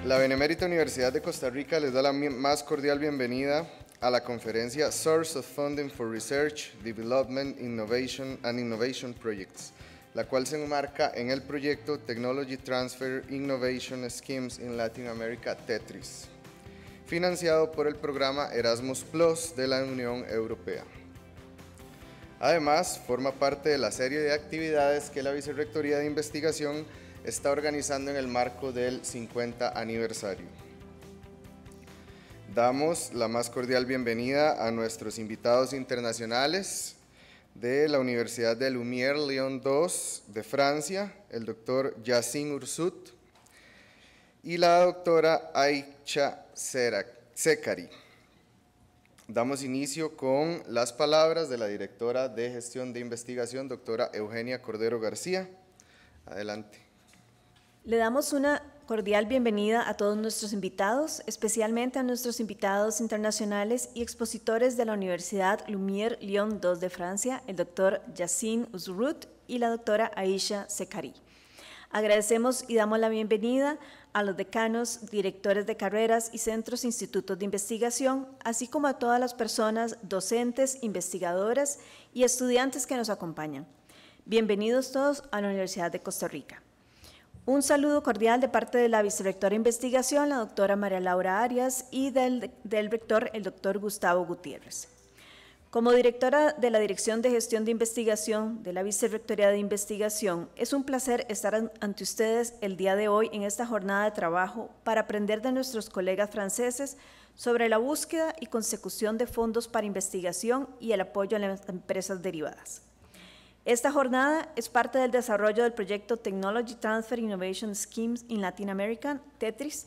La Benemérita Universidad de Costa Rica les da la más cordial bienvenida a la conferencia Source of Funding for Research, Development, Innovation and Innovation Projects, la cual se enmarca en el proyecto Technology Transfer Innovation Schemes in Latin America, TETRIS, financiado por el programa Erasmus Plus de la Unión Europea. Además, forma parte de la serie de actividades que la Vicerrectoría de Investigación está organizando en el marco del 50 aniversario. Damos la más cordial bienvenida a nuestros invitados internacionales de la Universidad de Lumière Lyon 2 de Francia, el doctor Yacine Ursut y la doctora Aisha Sekari. Damos inicio con las palabras de la directora de Gestión de Investigación, doctora Eugenia Cordero García. Adelante. Le damos una cordial bienvenida a todos nuestros invitados, especialmente a nuestros invitados internacionales y expositores de la Universidad Lumière Lyon 2 de Francia, el doctor Yacine Ursut y la doctora Aisha Sekari. Agradecemos y damos la bienvenida a los decanos, directores de carreras y centros e institutos de investigación, así como a todas las personas docentes, investigadoras y estudiantes que nos acompañan. Bienvenidos todos a la Universidad de Costa Rica. Un saludo cordial de parte de la Vicerrectora de Investigación, la doctora María Laura Arias, y del rector, el doctor Gustavo Gutiérrez. Como directora de la Dirección de Gestión de Investigación de la Vicerrectoría de Investigación, es un placer estar ante ustedes el día de hoy en esta jornada de trabajo para aprender de nuestros colegas franceses sobre la búsqueda y consecución de fondos para investigación y el apoyo a las empresas derivadas. Esta jornada es parte del desarrollo del proyecto Technology Transfer Innovation Schemes in Latin America, TETRIS,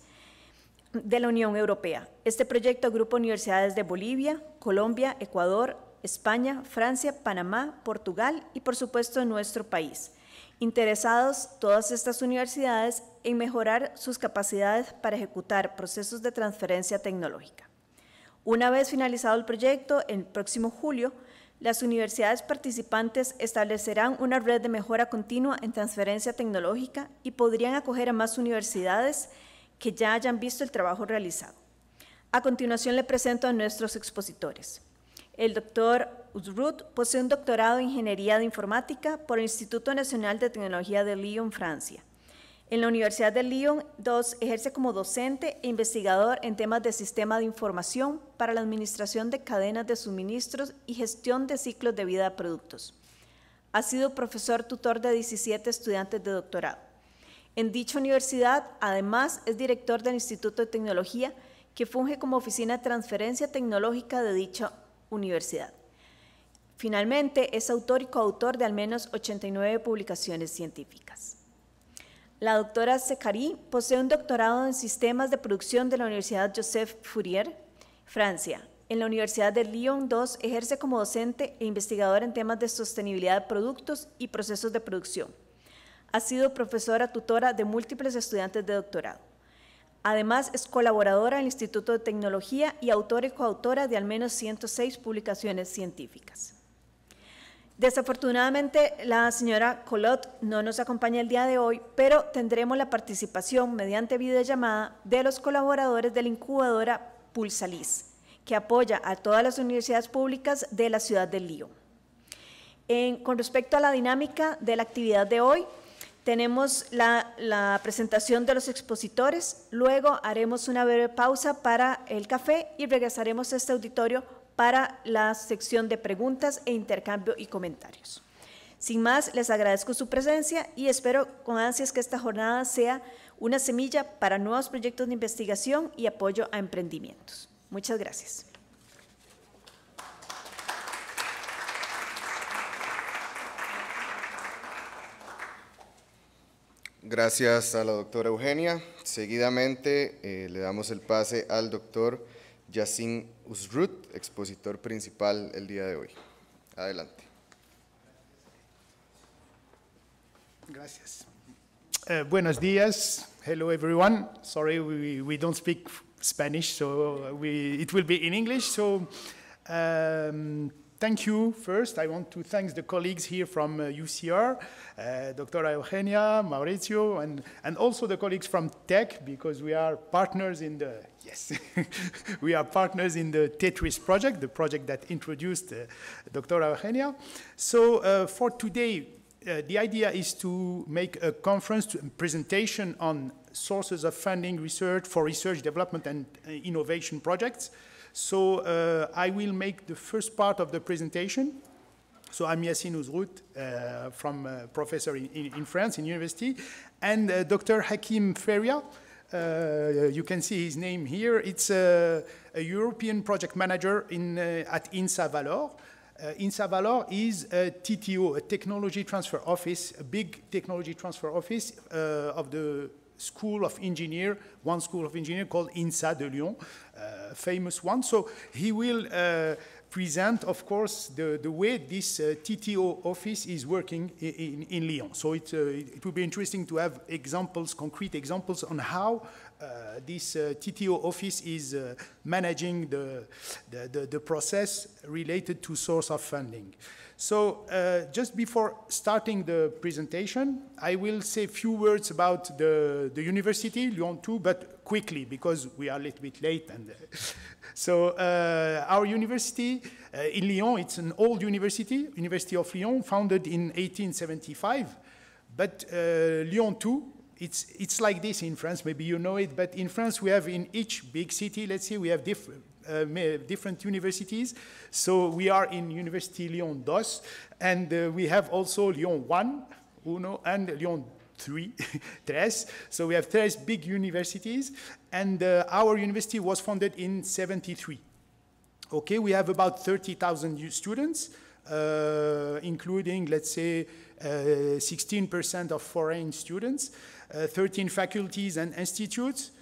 de la Unión Europea. Este proyecto agrupa universidades de Bolivia, Colombia, Ecuador, España, Francia, Panamá, Portugal y por supuesto nuestro país, interesados todas estas universidades en mejorar sus capacidades para ejecutar procesos de transferencia tecnológica. Una vez finalizado el proyecto, el próximo julio, las universidades participantes establecerán una red de mejora continua en transferencia tecnológica y podrían acoger a más universidades que ya hayan visto el trabajo realizado. A continuación le presento a nuestros expositores. El doctor Ursut posee un doctorado en Ingeniería de Informática por el Instituto Nacional de Tecnología de Lyon, Francia. En la Universidad de Lyon 2 ejerce como docente e investigador en temas de sistema de información para la administración de cadenas de suministros y gestión de ciclos de vida de productos. Ha sido profesor tutor de 17 estudiantes de doctorado. En dicha universidad, además, es director del Instituto de Tecnología, que funge como oficina de transferencia tecnológica de dicha universidad. Finalmente, es autor y coautor de al menos 89 publicaciones científicas. La doctora Sekari posee un doctorado en Sistemas de Producción de la Universidad Joseph Fourier, Francia. En la Universidad de Lyon 2 ejerce como docente e investigadora en temas de sostenibilidad de productos y procesos de producción. Ha sido profesora tutora de múltiples estudiantes de doctorado. Además, es colaboradora del Instituto de Tecnología y autora y coautora de al menos 106 publicaciones científicas. Desafortunadamente, la señora Collot no nos acompaña el día de hoy, pero tendremos la participación mediante videollamada de los colaboradores de la incubadora Pulsalis, que apoya a todas las universidades públicas de la ciudad de Lyon. Con respecto a la dinámica de la actividad de hoy, tenemos la presentación de los expositores, luego haremos una breve pausa para el café y regresaremos a este auditorio para la sección de preguntas e intercambio y comentarios. Sin más, les agradezco su presencia y espero con ansias que esta jornada sea una semilla para nuevos proyectos de investigación y apoyo a emprendimientos. Muchas gracias. Gracias a la doctora Eugenia. Seguidamente le damos el pase al doctor Yacine Ursut, expositor principal el día de hoy. Adelante. Gracias. Buenos días. Hello, everyone. Sorry, we don't speak Spanish, so it will be in English. So thank you first. I want to thank the colleagues here from UCR, Dr. Eugenia, Maurizio, and also the colleagues from Tech, because we are partners in the, yes, we are partners in the TETRIS project, the project that introduced Dr. Eugenia. So for today, the idea is to make a conference, presentation on sources of funding research for research development and innovation projects. So I will make the first part of the presentation. So I'm Yassine Ouzrout, from professor in France, in university, and Dr. Hakim Feria. You can see his name here. It's a European project manager at INSA Valor. INSA Valor is a TTO, a technology transfer office, a big technology transfer office of the School of Engineer, one School of Engineer called INSA de Lyon, famous one. So he will present, of course, the way this TTO office is working in Lyon. So it will be interesting to have examples, concrete examples on how this TTO office is managing the process related to source of funding. So just before starting the presentation, I will say a few words about the university, Lyon 2, but quickly, because we are a little bit late. And so our university in Lyon, it's an old university, University of Lyon, founded in 1875. But Lyon 2, it's like this in France, maybe you know it, but in France we have in each big city, let's say, we have different universities. So we are in University Lyon 2, and we have also Lyon 1, and Lyon 3, tres. So we have 3 big universities, and our university was founded in 73. Okay, we have about 30,000 students, including, let's say, 16% of foreign students, 13 faculties and institutes,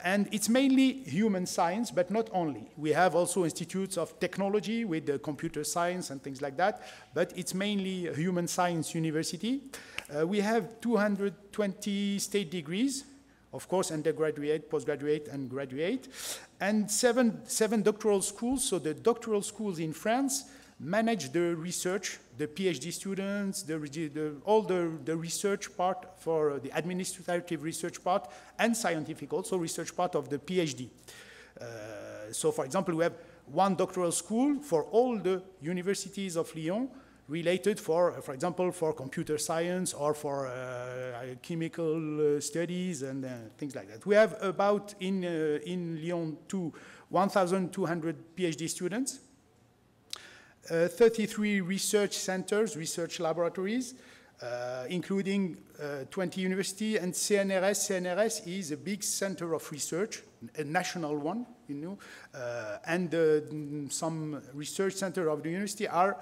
and it's mainly human science, but not only. We have also institutes of technology with computer science and things like that, but it's mainly a human science university. We have 220 state degrees, of course, undergraduate, postgraduate, and graduate, and seven doctoral schools. So the doctoral schools in France manage the research, the PhD students, all the research part for the administrative research part, and scientific also research part of the PhD. So for example, we have one doctoral school for all the universities of Lyon related for example, for computer science or for chemical studies and things like that. We have about, in Lyon 2, 1,200 PhD students, 33 research centers, research laboratories, including 20 universities, and CNRS. CNRS is a big center of research, a national one, and some research center of the university are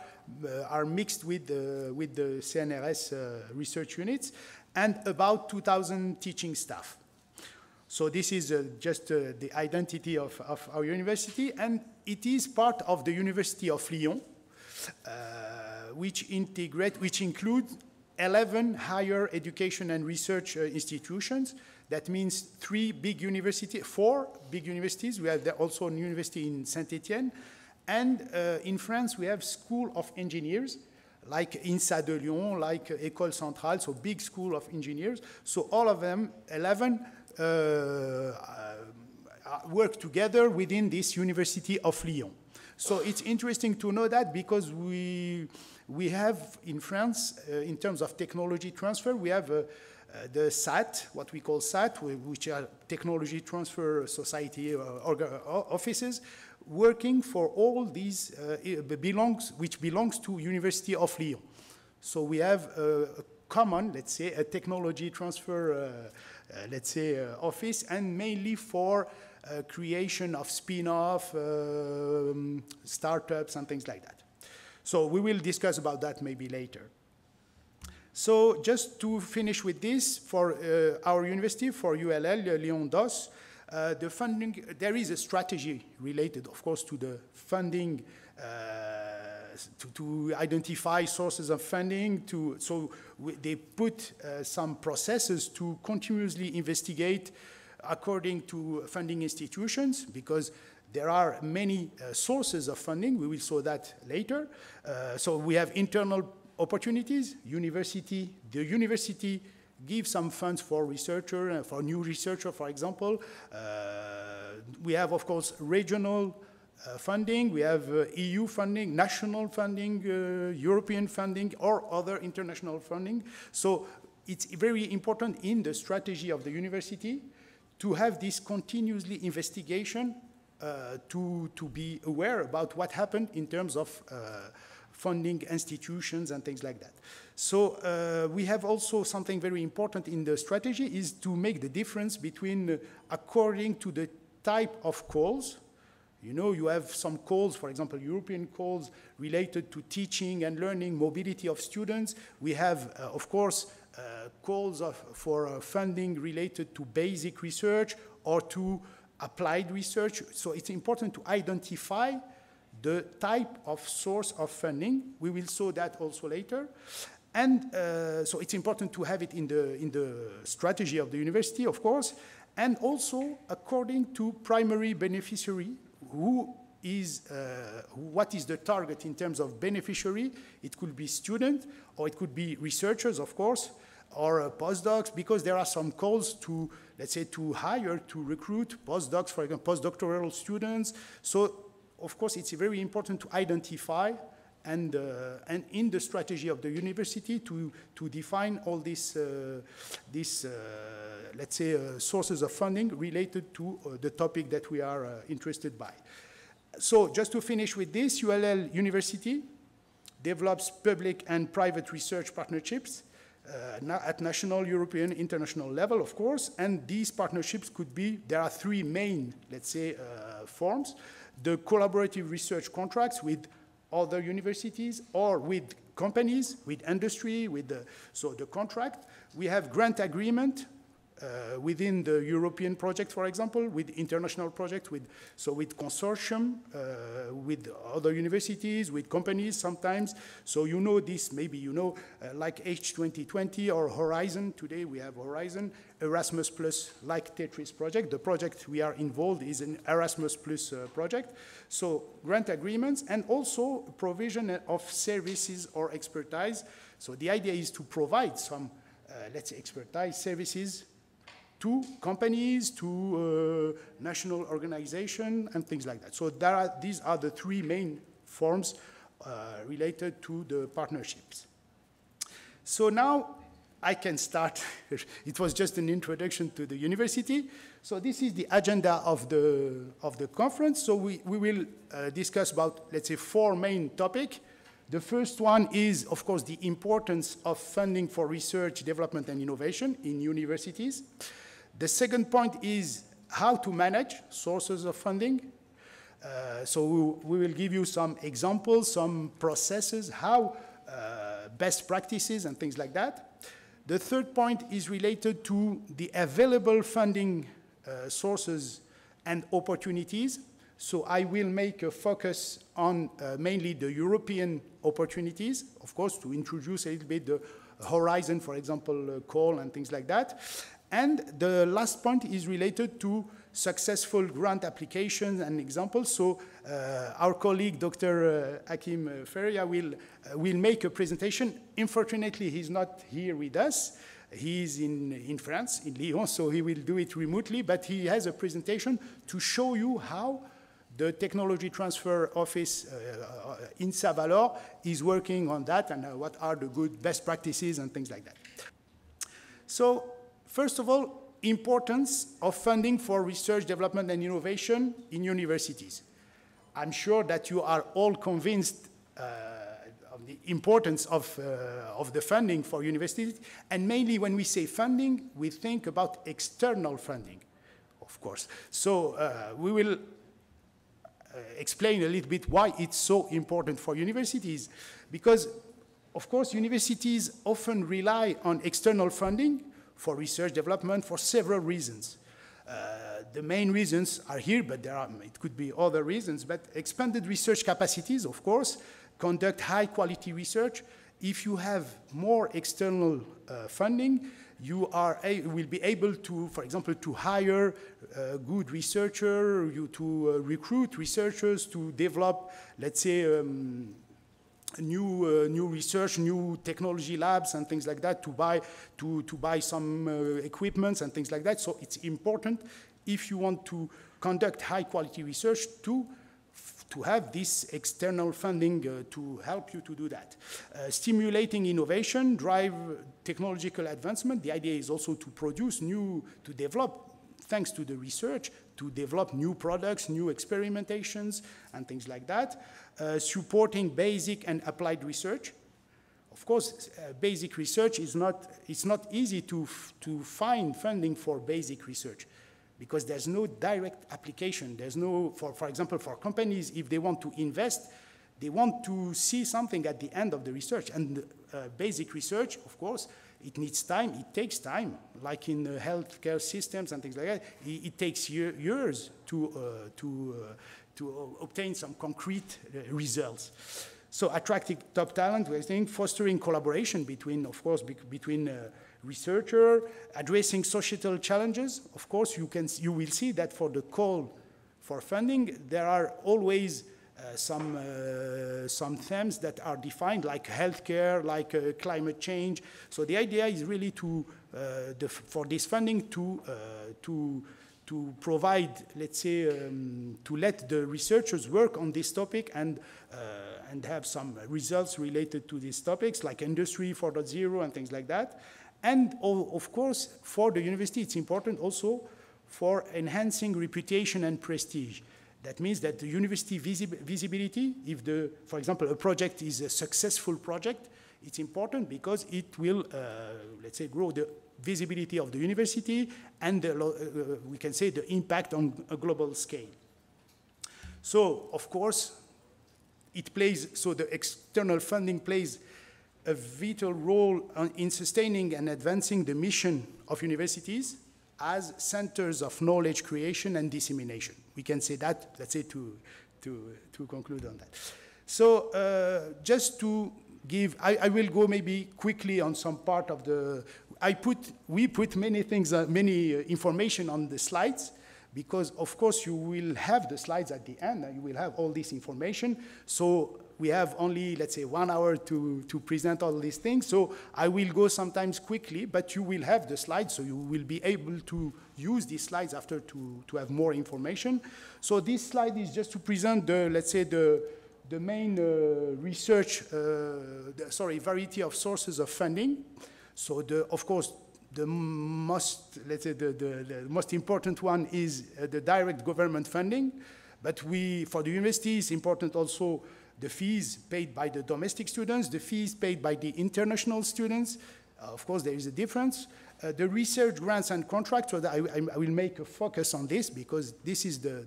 mixed with the CNRS research units, and about 2,000 teaching staff. So this is just the identity of our university, and it is part of the University of Lyon, which includes 11 higher education and research institutions. That means 4 big universities. We have also a university in Saint-Étienne. And in France, we have School of Engineers, like INSA de Lyon, like École Centrale, so big school of engineers. So all of them, 11, work together within this University of Lyon. So it's interesting to know that, because we have in France, in terms of technology transfer, we have the SAT, what we call SAT, which are Technology Transfer Society offices, working for all these, which belongs to University of Lyon. So we have a common, let's say, a technology transfer, office, and mainly for creation of spin-off, startups, and things like that. So we will discuss about that maybe later. So just to finish with this, for our university, for ULL, Lyon 2, the funding, there is a strategy related, of course, to the funding, to identify sources of funding. They put some processes to continuously investigate according to funding institutions, because there are many sources of funding. We will show that later. So we have internal opportunities. The university gives some funds for researcher, for new researcher, for example. We have, of course, regional funding. We have EU funding, national funding, European funding, or other international funding. So it's very important in the strategy of the university to have this continuously investigation to be aware about what happened in terms of funding institutions and things like that. So we have also something very important in the strategy is to make the difference between according to the type of calls. You know, you have some calls, for example, European calls related to teaching and learning, mobility of students. We have, of course, calls for funding related to basic research or to applied research. So it's important to identify the type of source of funding. We will show that also later. And so it's important to have it in the strategy of the university, of course, and also according to primary beneficiary, what is the target in terms of beneficiary. It could be student, or it could be researchers, of course, or postdocs, because there are some calls to, let's say, to hire, to recruit postdocs, for example, postdoctoral students. So, of course, it's very important to identify and in the strategy of the university to define all these, let's say, sources of funding related to the topic that we are interested by. So just to finish with this, ULL University develops public and private research partnerships at national, European, international level, of course, and these partnerships could be, there are three main, let's say, forms. The collaborative research contracts with other universities or with companies, with industry, with so the contract. We have grant agreement within the European project, for example, with international project, with consortium, with other universities, with companies sometimes. So you know this, maybe you know, like H2020 or Horizon. Today we have Horizon, Erasmus Plus, like TETRIS project. The project we are involved is an Erasmus Plus project. So grant agreements and also provision of services or expertise. So the idea is to provide some, let's say, expertise services to companies, to national organization, and things like that. So these are the three main forms related to the partnerships. So now I can start. It was just an introduction to the university. So this is the agenda of the conference. So we will discuss about, let's say, four main topics. The first one is, of course, the importance of funding for research, development, and innovation in universities. The second point is how to manage sources of funding. So we will give you some examples, some processes, how best practices and things like that. The third point is related to the available funding sources and opportunities. So I will make a focus on mainly the European opportunities, of course, to introduce a little bit the Horizon, for example, call and things like that. And the last point is related to successful grant applications and examples. So our colleague, Dr. Hakim Feria, will make a presentation. Unfortunately, he's not here with us. He's in France, in Lyon, so he will do it remotely. But he has a presentation to show you how the Technology Transfer Office in Savalor is working on that and what are the good best practices and things like that. So, first of all, importance of funding for research, development, and innovation in universities. I'm sure that you are all convinced of the importance of the funding for universities, and mainly when we say funding, we think about external funding, of course. So we will explain a little bit why it's so important for universities, because, of course, universities often rely on external funding for research development for several reasons. The main reasons are here, but it could be other reasons, but expanded research capacities, of course, conduct high-quality research. If you have more external funding, you will be able to, for example, to hire good researchers, to recruit researchers to develop, let's say, new research, new technology labs and things like that, to buy some equipments and things like that. So it's important, if you want to conduct high quality research, to have this external funding to help you to do that. Stimulating innovation, drive technological advancement. The idea is also to produce to develop, thanks to the research, to develop new products, new experimentations, and things like that. Supporting basic and applied research. Of course, basic research it's not easy to find funding for basic research, because there's no direct application. There's no, for example, for companies, if they want to invest, they want to see something at the end of the research. And basic research, of course, it needs time, it takes time, like in healthcare systems and things like that. It takes years to obtain some concrete results. So attracting top talent, I think, fostering collaboration between, of course, between researcher, addressing societal challenges. Of course, you will see that for the call for funding, there are always some themes that are defined, like healthcare, like climate change. So the idea is really for this funding to provide, let's say, to let the researchers work on this topic and have some results related to these topics, like Industry 4.0 and things like that. And of course, for the university, it's important also for enhancing reputation and prestige. That means that the university visibility, if for example, a project is a successful project, it's important because it will, let's say, grow the visibility of the university and we can say the impact on a global scale. So, of course, the external funding plays a vital role in sustaining and advancing the mission of universities as centers of knowledge creation and dissemination. We can say that, let's say, to conclude on that. So just to give, I will go maybe quickly on some part of we put many things, many information on the slides, because of course you will have the slides at the end, and you will have all this information. So we have only, let's say, 1 hour to present all these things. So I will go sometimes quickly, but you will have the slides, so you will be able to use these slides after to have more information. So this slide is just to present let's say, the main research, variety of sources of funding. So of course, the most, let's say, the most important one is the direct government funding. But for the university, it's important also the fees paid by the domestic students, the fees paid by the international students. Of course, there is a difference. The research grants and contracts, so that I will make a focus on this because this is the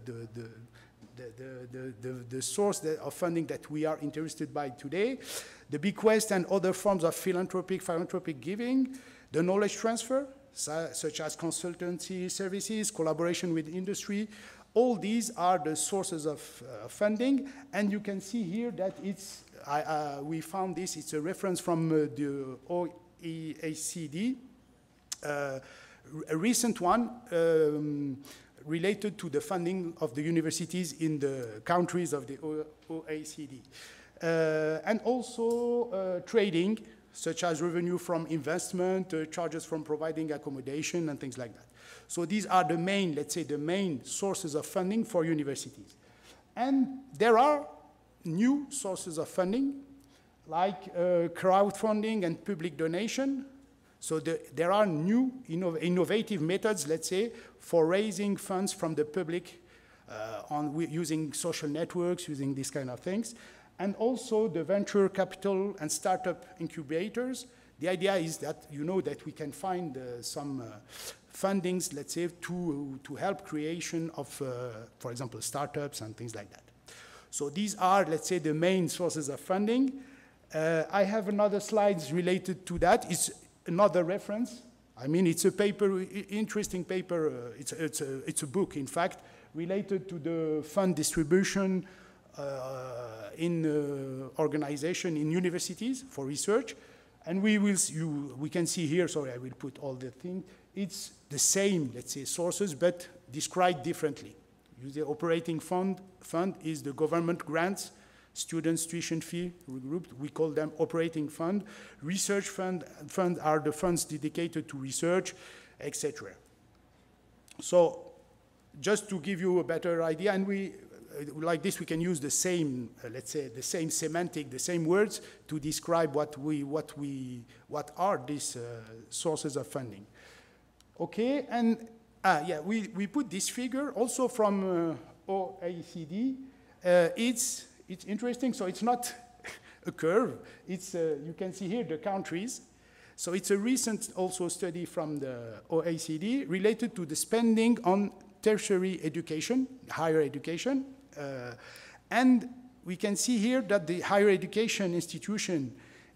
source of funding that we are interested by today. The bequest and other forms of philanthropic giving, the knowledge transfer, such as consultancy services, collaboration with industry. All these are the sources of funding, and you can see here that we found this, it's a reference from the OECD, a recent one related to the funding of the universities in the countries of the OECD. And also trading, such as revenue from investment, charges from providing accommodation, and things like that. So these are the main, let's say, the main sources of funding for universities. And there are new sources of funding, like crowdfunding and public donation. So there are new innovative methods, let's say, for raising funds from the public using social networks, using these kind of things. And also the venture capital and startup incubators. The idea is that, that we can find some fundings, let's say, to help creation of, for example, startups and things like that. So these are, let's say, the main sources of funding. I have another slides related to that. It's another reference. I mean, it's a paper, interesting paper. It's a book, in fact, related to the fund distribution in organization in universities for research. And we can see here, sorry, I will put all the things. It's the same, let's say, sources, but described differently. The operating fund is the government grants, students' tuition fee regrouped. We call them operating fund. Research fund are the funds dedicated to research, etc. So just to give you a better idea, and like this, we can use the same, let's say, the same semantic, the same words to describe what are these sources of funding. Okay, and yeah, we put this figure also from OECD. It's interesting, so it's not a curve. It's you can see here the countries. So it's a recent also study from the OECD related to the spending on tertiary education, higher education. And we can see here that the higher education institutions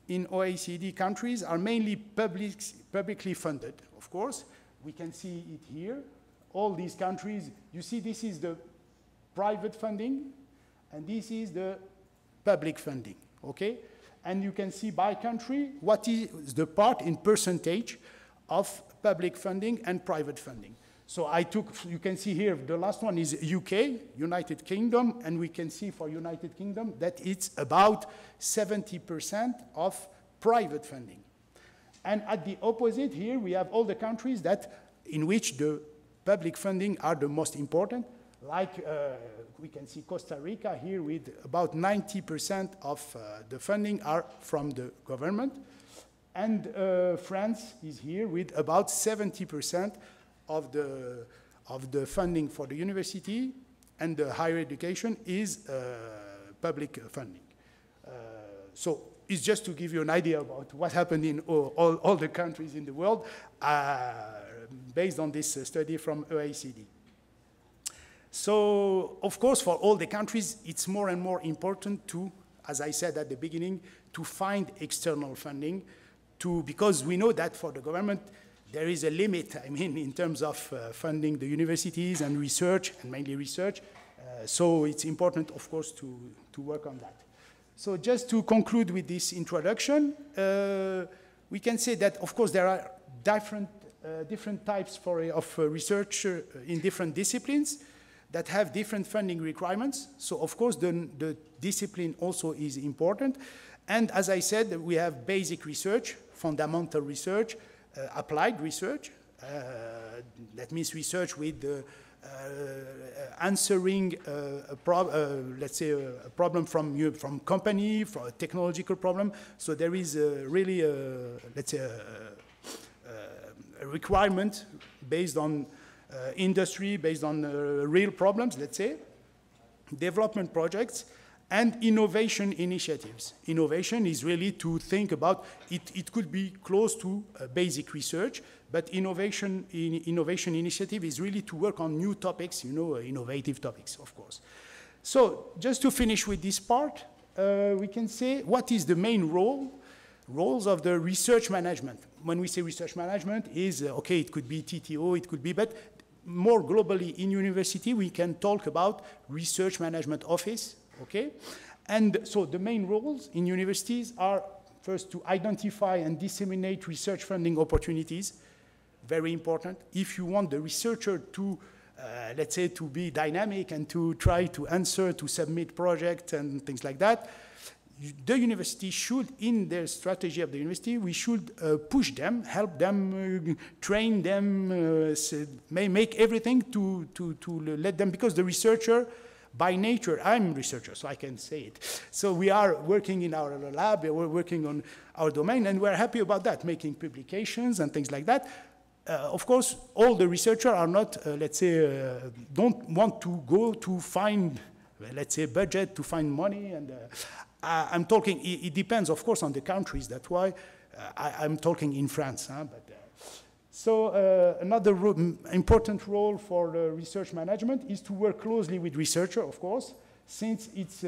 in OECD countries are mainly publicly funded, of course. We can see it here. All these countries, you see this is the private funding, and this is the public funding, okay? And you can see by country what is the part in percentage of public funding and private funding. So you can see here, the last one is UK, United Kingdom, and we can see for United Kingdom that it's about 70% of private funding. And at the opposite here, we have all the countries in which the public funding are the most important, like we can see Costa Rica here with about 90% of the funding are from the government. And France is here with about 70% of the funding for the university, and the higher education is public funding. So it's just to give you an idea about what happened in all the countries in the world based on this study from OECD. So, of course, for all the countries, it's more and more important to, as I said at the beginning, to find external funding because we know that for the government, there is a limit, I mean, in terms of funding the universities and research, and mainly research. So it's important, of course, to work on that. So just to conclude with this introduction, we can say that, of course, there are different types of research in different disciplines that have different funding requirements. So, of course, the discipline also is important. And as I said, we have basic research, fundamental research, applied research. That means research with answering let's say a problem from company, from a technological problem. So there is really let's say a requirement based on industry, based on real problems, let's say, development projects, and innovation initiatives. Innovation is really to think about, it could be close to basic research, but innovation initiative is really to work on new topics, innovative topics, of course. So just to finish with this part, we can say what is the main roles of the research management. When we say research management is, okay, it could be TTO, it could be, but more globally in university, we can talk about research management office, okay? And so the main roles in universities are first to identify and disseminate research funding opportunities, very important. If you want the researcher to, let's say, to be dynamic and to try to answer, to submit projects and things like that, the university should, in their strategy of the university, we should push them, help them, train them, make everything to let them, because the researcher, by nature, I'm a researcher, so I can say it. So we are working in our lab, we're working on our domain, and we're happy about that, making publications and things like that. Of course, all the researchers are not, let's say, don't want to go to find, let's say, budget, to find money, and I'm talking, it depends, of course, on the countries. That's why I'm talking in France. So another important role for research management is to work closely with researchers, of course, since it's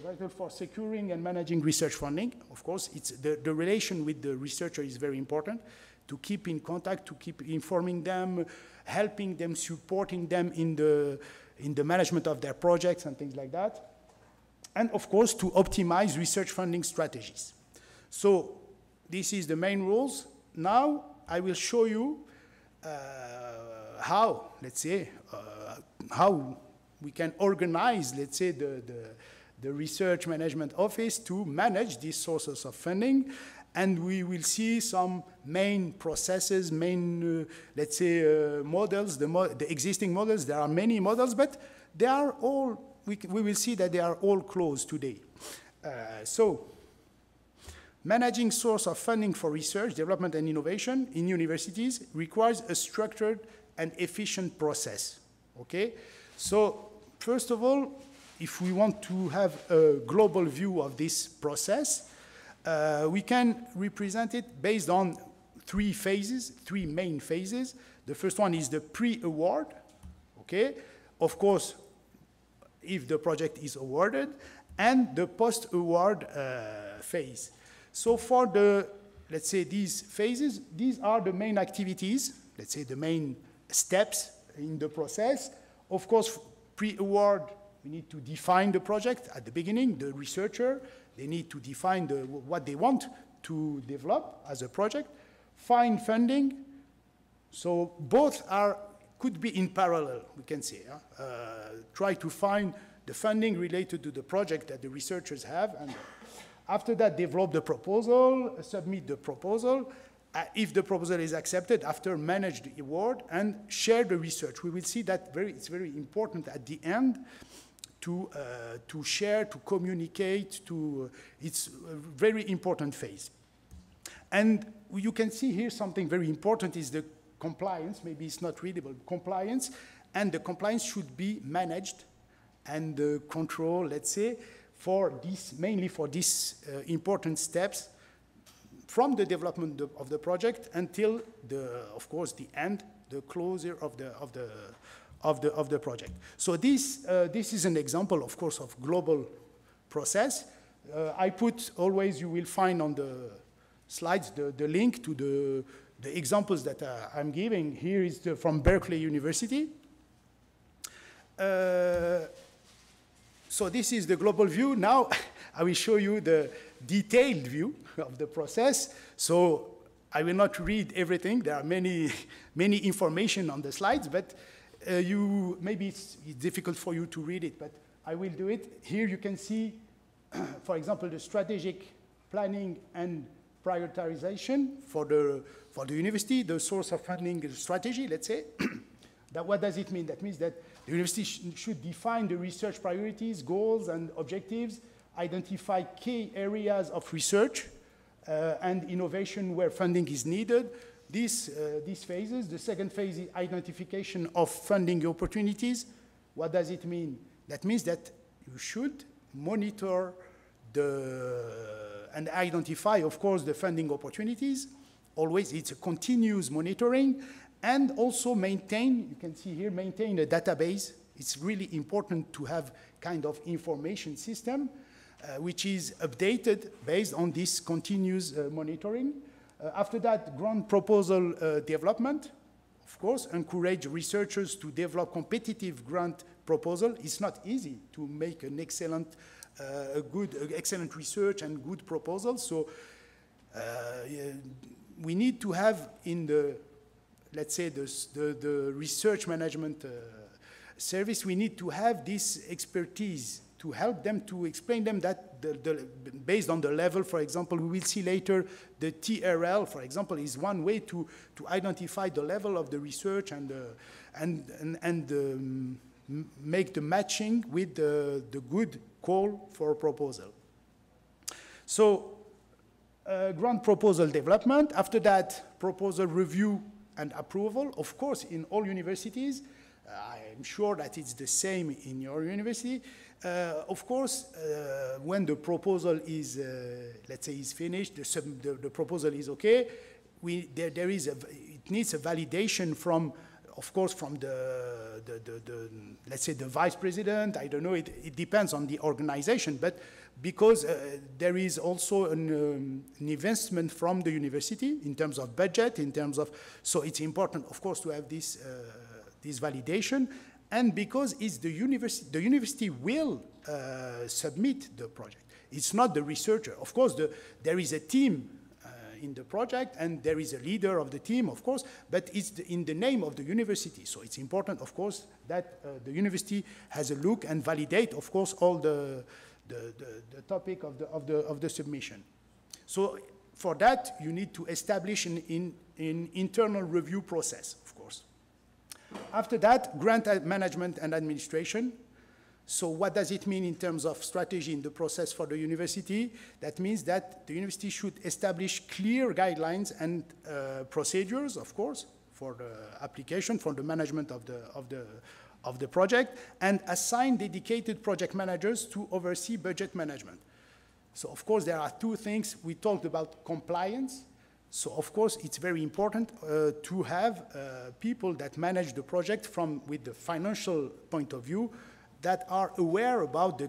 vital for securing and managing research funding. Of course, it's the relation with the researcher is very important, to keep in contact, to keep informing them, helping them, supporting them in the management of their projects and things like that. And of course, to optimize research funding strategies. So this is the main rules. Now I will show you how, let's say, how we can organize, let's say, the research management office to manage these sources of funding. And we will see some main processes, main, let's say, models, the existing models. There are many models, but they are all, we will see that they are all closed today. So, managing source of funding for research, development, and innovation in universities requires a structured and efficient process, okay? So, first of all, if we want to have a global view of this process, we can represent it based on three main phases. The first one is the pre-award, okay? Of course, if the project is awarded, and the post-award phase. So for the, let's say, these phases, these are the main activities, let's say the main steps in the process. Of course, pre-award, we need to define the project at the beginning. The researcher, they need to define what they want to develop as a project. Find funding. So both could be in parallel, we can say. Try to find the funding related to the project that the researchers have. And after that, develop the proposal, submit the proposal. If the proposal is accepted, after manage the award and share the research. We will see that it's very important at the end to share, to communicate, it's a very important phase. And you can see here something very important is the compliance. Maybe it's not readable, compliance. And the compliance should be managed and control, let's say, for this, mainly for these important steps from the development of the project until of course, the end, the closure of the project. So this is an example, of course, of global process. I put always, you will find on the slides the link to the examples that I'm giving. Here is from Berkeley University. So this is the global view. Now I will show you the detailed view of the process. So I will not read everything. There are many information on the slides, but maybe it's difficult for you to read it, but I will do it. Here you can see, for example, the strategic planning and prioritization for the university, the source of funding strategy, let's say. What does it mean? That means that the university should define the research priorities, goals, and objectives, identify key areas of research and innovation where funding is needed. These phases. The second phase is identification of funding opportunities. What does it mean? That means that you should monitor and identify, of course, the funding opportunities. Always, it's a continuous monitoring. And also maintain, you can see here, maintain a database. It's really important to have kind of information system which is updated based on this continuous monitoring. After that, grant proposal development. Of course, encourage researchers to develop competitive grant proposal. It's not easy to make an excellent research and good proposal. So we need to have in the, let's say, the research management service, we need to have this expertise to help them, to explain them that based on the level, for example, we will see later the TRL, for example, is one way to identify the level of the research and make the matching with the good call for a proposal. So grant proposal development. After that, proposal review and approval. Of course, in all universities, I'm sure that it's the same in your university. Of course, when the proposal is, let's say, is finished, the proposal is okay, it needs a validation from, of course, from let's say, the vice president. I don't know, it depends on the organization, but because there is also an investment from the university in terms of budget, in terms of, so it's important, of course, to have this validation, and because it's the university will submit the project. It's not the researcher. Of course, there is a team in the project, and there is a leader of the team, of course, but it's in the name of the university. So it's important, of course, that the university has a look and validate, of course, all the topic of the submission. So for that, you need to establish an internal review process, of course. After that, grant management and administration. So what does it mean in terms of strategy in the process for the university? That means that the university should establish clear guidelines and procedures, of course, for the application, for the management of the project, and assign dedicated project managers to oversee budget management. So of course, there are two things. We talked about compliance. So of course, it's very important to have people that manage the project with the financial point of view, that are aware about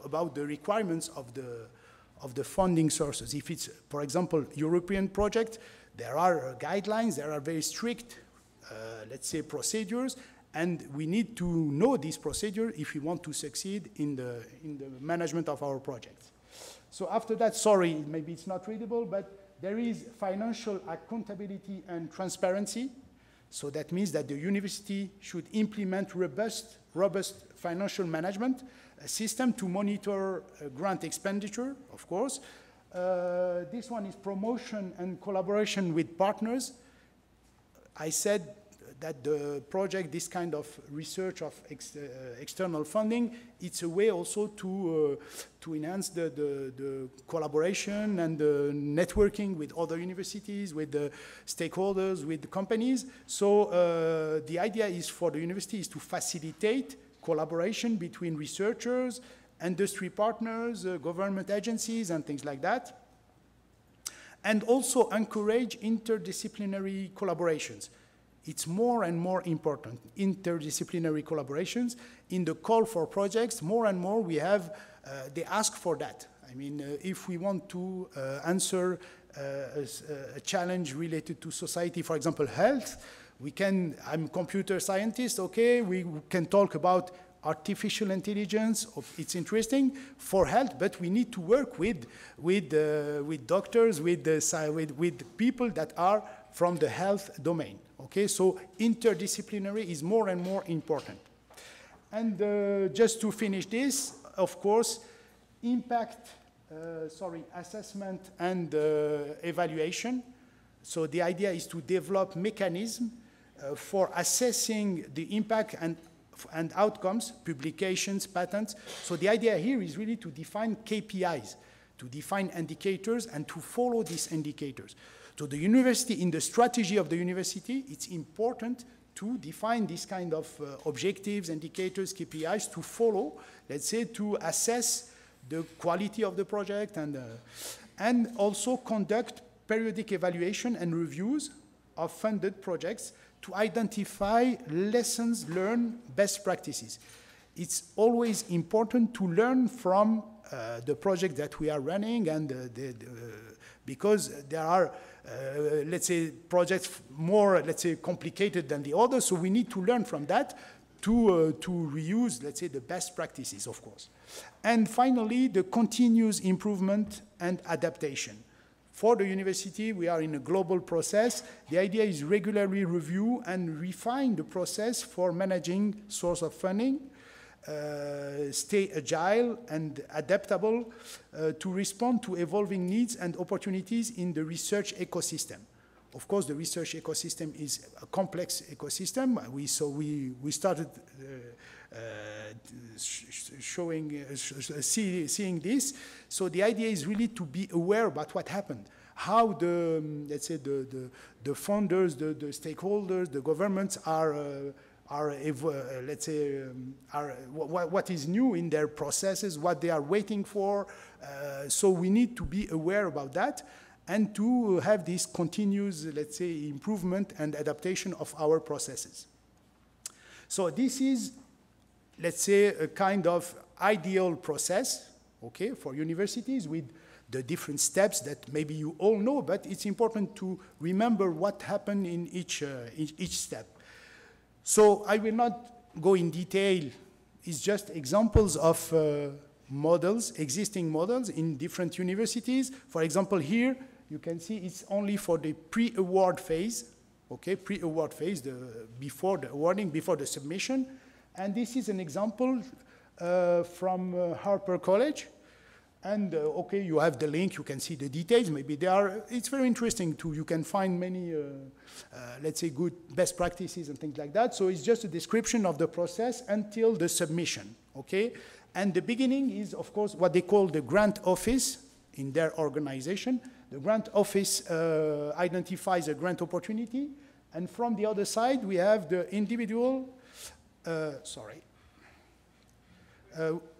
about the requirements of the funding sources. If it's, for example, European project, there are guidelines, there are very strict, let's say, procedures, and we need to know this procedure if we want to succeed in the management of our projects. So after that, sorry, maybe it's not readable, but there is financial accountability and transparency. So that means that the university should implement robust financial management system to monitor grant expenditure, of course. This one is promotion and collaboration with partners. I said that the project, this kind of research of external funding, it's a way also to enhance the collaboration and the networking with other universities, with the stakeholders, with the companies. So the idea is for the university is to facilitate collaboration between researchers, industry partners, government agencies, and things like that. And also encourage interdisciplinary collaborations. It's more and more important, interdisciplinary collaborations. In the call for projects, more and more we have, they ask for that. I mean, if we want to answer a challenge related to society, for example, health, I'm a computer scientist, okay, we can talk about artificial intelligence, it's interesting for health, but we need to work with doctors, with people that are from the health domain. Okay, so interdisciplinary is more and more important. And just to finish this, of course, impact, assessment and evaluation. So the idea is to develop mechanism for assessing the impact and outcomes, publications, patents. So the idea here is really to define KPIs, to define indicators and to follow these indicators. So the university, in the strategy of the university, it's important to define this kind of objectives, indicators, KPIs to follow, let's say, to assess the quality of the project and also conduct periodic evaluation and reviews of funded projects to identify lessons learned, best practices. It's always important to learn from the project that we are running and because there are, let's say, projects more, let's say, complicated than the others, so we need to learn from that to reuse, let's say, the best practices, of course. And finally, the continuous improvement and adaptation. For the university, we are in a global process. The idea is regularly review and refine the process for managing source of funding, stay agile and adaptable to respond to evolving needs and opportunities in the research ecosystem. Of course, the research ecosystem is a complex ecosystem. We started seeing this. So the idea is really to be aware about what happened, how the, let's say, the funders, the stakeholders, the governments what is new in their processes, what they are waiting for. So we need to be aware about that and to have this continuous, let's say, improvement and adaptation of our processes. So this is, let's say, a kind of ideal process, okay, for universities with the different steps that maybe you all know, but it's important to remember what happened in each step. So I will not go in detail. It's just examples of models, existing models in different universities. For example, here you can see it's only for the pre-award phase, okay, pre-award phase, before the awarding, before the submission. And this is an example from Harper College. And okay, you have the link, you can see the details, maybe they are, it's very interesting too. You can find many, let's say, good best practices and things like that. So it's just a description of the process until the submission, okay? And the beginning is, of course, what they call the grant office in their organization. The grant office identifies a grant opportunity. And from the other side, we have the individual,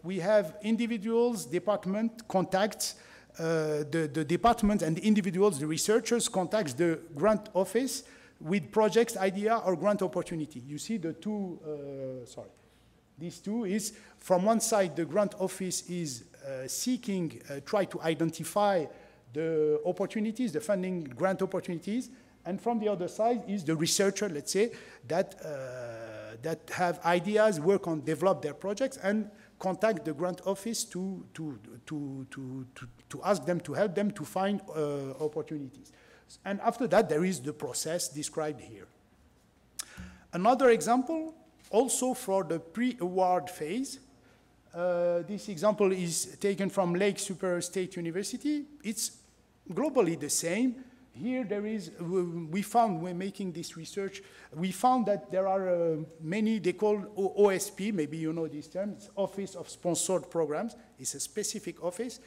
we have individuals, department contacts, the department and the individuals, the researchers contacts the grant office with projects, idea, or grant opportunity. You see the two, these two is, from one side, the grant office is seeking, try to identify the opportunities, the funding grant opportunities, and from the other side is the researcher, let's say, that have ideas, work on, develop their projects, and contact the grant office to ask them to help them to find opportunities. And after that, there is the process described here. Another example, also for the pre-award phase, this example is taken from Lake Superior State University. It's globally the same. Here there is, we found when making this research, we found that there are many, they call OSP, maybe you know this term, it's Office of Sponsored Programs. It's a specific office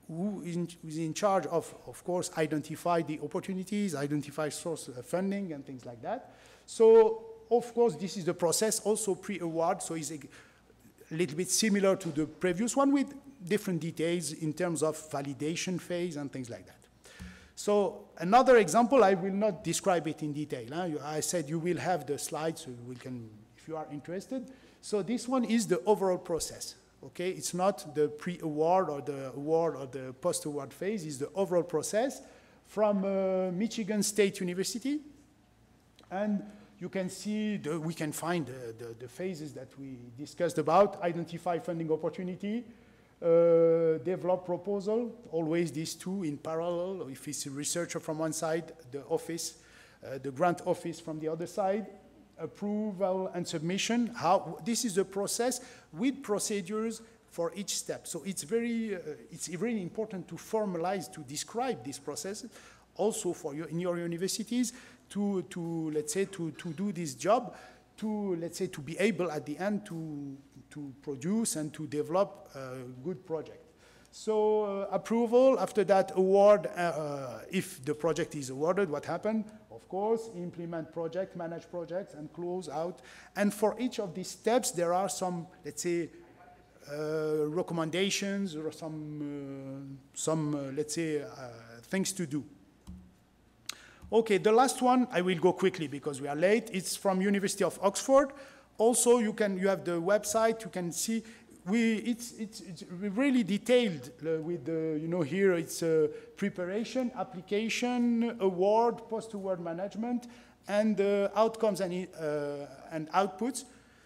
who is in charge of course, identify the opportunities, identify source funding and things like that. So, of course, this is the process, also pre-award, so it's a little bit similar to the previous one with different details in terms of validation phase and things like that. So another example, I will not describe it in detail. Huh? I said you will have the slides, so we can, if you are interested. So this one is the overall process, okay? It's not the pre-award or the award or the post-award phase, it's the overall process from Michigan State University. And you can see, we can find the phases that we discussed about, identify funding opportunity, develop proposal, always these two in parallel. If it's a researcher from one side, the office, the grant office from the other side, approval and submission. This is the process with procedures for each step. So it's very important to formalize, to describe this process, also for you in your universities, to let's say, to do this job, to, let's say, to be able at the end to produce and to develop a good project. So approval, after that award, if the project is awarded, what happened? Of course, implement project, manage projects, and close out. And for each of these steps, there are some, let's say, recommendations or some let's say, things to do. Okay, the last one, I will go quickly because we are late. It's from University of Oxford. Also, you have the website, you can see, it's really detailed with the, you know, here it's preparation, application, award, post-award management, and outcomes and outputs.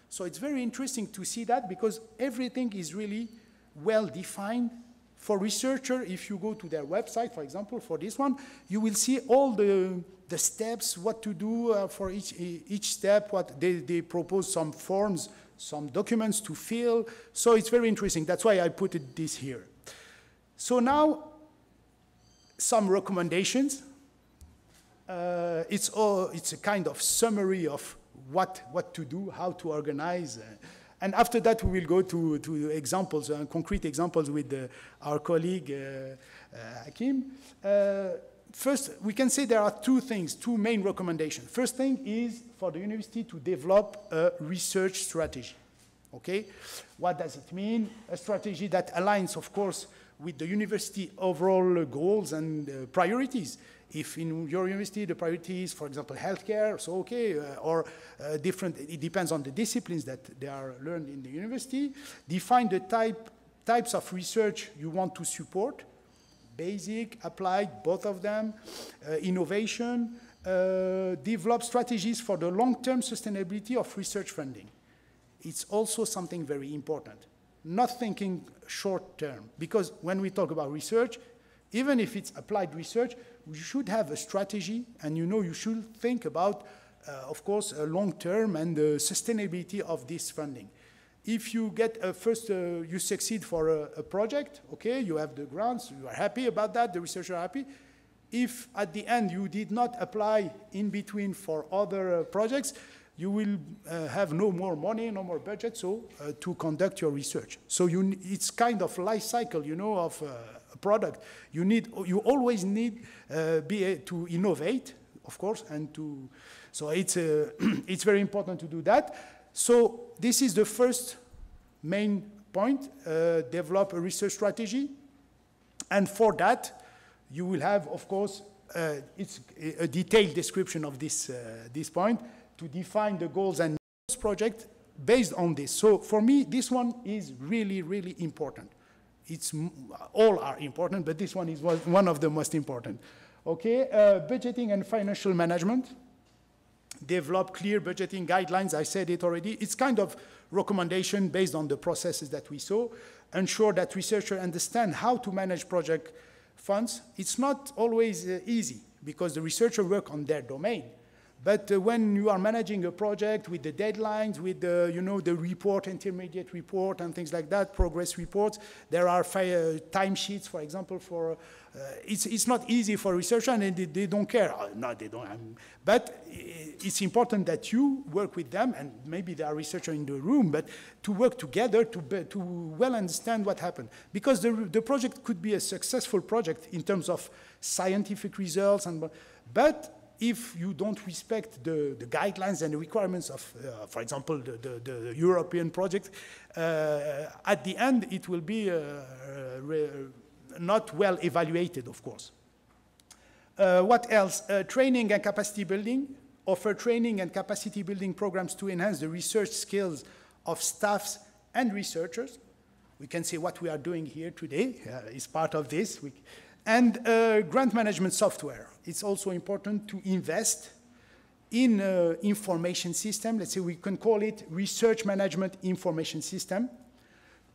So it's very interesting to see that because everything is really well defined. For researcher, if you go to their website, for example, for this one, you will see all the steps, what to do for each step, what they propose some forms, some documents to fill. So it's very interesting. That's why I put this here. So now, some recommendations. It's a kind of summary of what to do, how to organize. And after that, we will go to examples, concrete examples with our colleague, Hakim. First, we can say there are two main recommendations. First thing is for the university to develop a research strategy, okay? What does it mean? A strategy that aligns, of course, with the university overall goals and priorities. If in your university the priority is, for example, healthcare, so okay, or different, it depends on the disciplines that they are learned in the university. Define the types of research you want to support, basic, applied, both of them, innovation, develop strategies for the long-term sustainability of research funding. It's also something very important. Not thinking short-term, because when we talk about research, even if it's applied research, you should have a strategy, and you should think about, of course, long-term and the sustainability of this funding. If you get first, you succeed for a project, okay, you have the grants, you are happy about that, the researchers are happy. If at the end you did not apply in between for other projects, you will have no more money, no more budget, so to conduct your research. So it's kind of life cycle, of a product. You always need to innovate, of course, and so it's it's very important to do that. So this is the first main point: develop a research strategy, and for that, you will have, of course, it's a detailed description of this point, to define the goals and project based on this. So for me, this one is really, really important. All are important, but this one is one of the most important. Okay, budgeting and financial management. Develop clear budgeting guidelines, I said it already. It's kind of recommendation based on the processes that we saw. Ensure that researchers understand how to manage project funds. It's not always easy, because the researchers work on their domain. But when you are managing a project with the deadlines, with the, the report, intermediate report, and things like that, progress reports, there are timesheets, for example, for, it's not easy for researchers, and they don't care. No, they don't. But it's important that you work with them, and maybe there are researchers in the room, but to work together to well understand what happened. Because the project could be a successful project in terms of scientific results, but if you don't respect the guidelines and the requirements of, for example, the European project, at the end it will be not well evaluated, of course. What else? Training and capacity building. Offer training and capacity building programs to enhance the research skills of staffs and researchers. We can see what we are doing here today is part of this. And grant management software. It's also important to invest in information system. Let's say we can call it research management information system.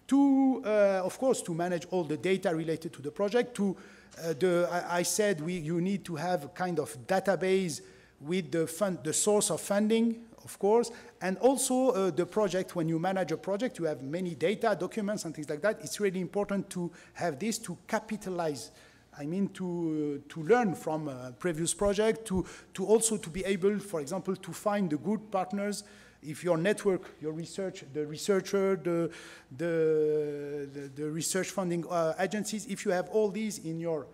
To, of course, to manage all the data related to the project. I said you need to have a kind of database with the source of funding, of course, and also the project. When you manage a project, you have many data, documents, and things like that. It's really important to have this to capitalize. I mean, to learn from a previous project, to also to be able, for example, to find the good partners. If your network, your research, the researcher, the research funding agencies, if you have all these in your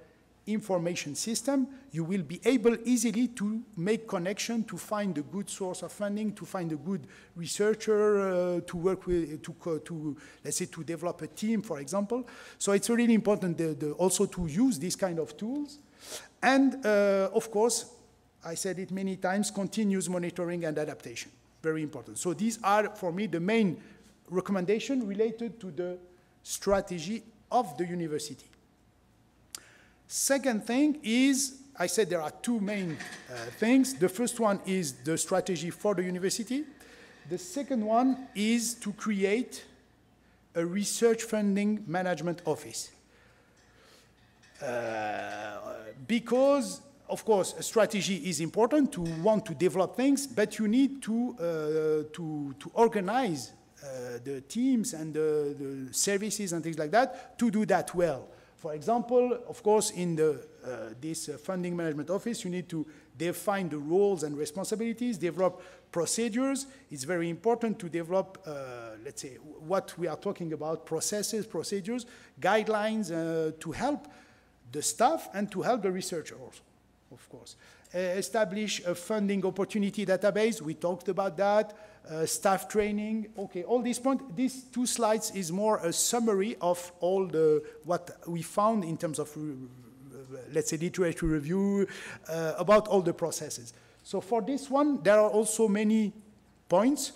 information system, you will be able easily to make connection, to find a good source of funding, to find a good researcher to work with, let's say, to develop a team, for example. So it's really important also to use these kind of tools. And of course, I said it many times, continuous monitoring and adaptation. Very important. So these are, for me, the main recommendation related to the strategy of the university. Second thing is, I said there are two main things. The first one is the strategy for the university. The second one is to create a research funding management office. Because, of course, a strategy is important to want to develop things, but you need to organize the teams and the services and things like that to do that well. For example, of course, in this funding management office, you need to define the roles and responsibilities, develop procedures. It's very important to develop, let's say, what we are talking about, processes, procedures, guidelines to help the staff and to help the researcher also, of course. Establish a funding opportunity database. We talked about that. Staff training. Okay, all these points. These two slides is more a summary of all what we found in terms of, let's say, literature review about all the processes. So for this one, there are also many points.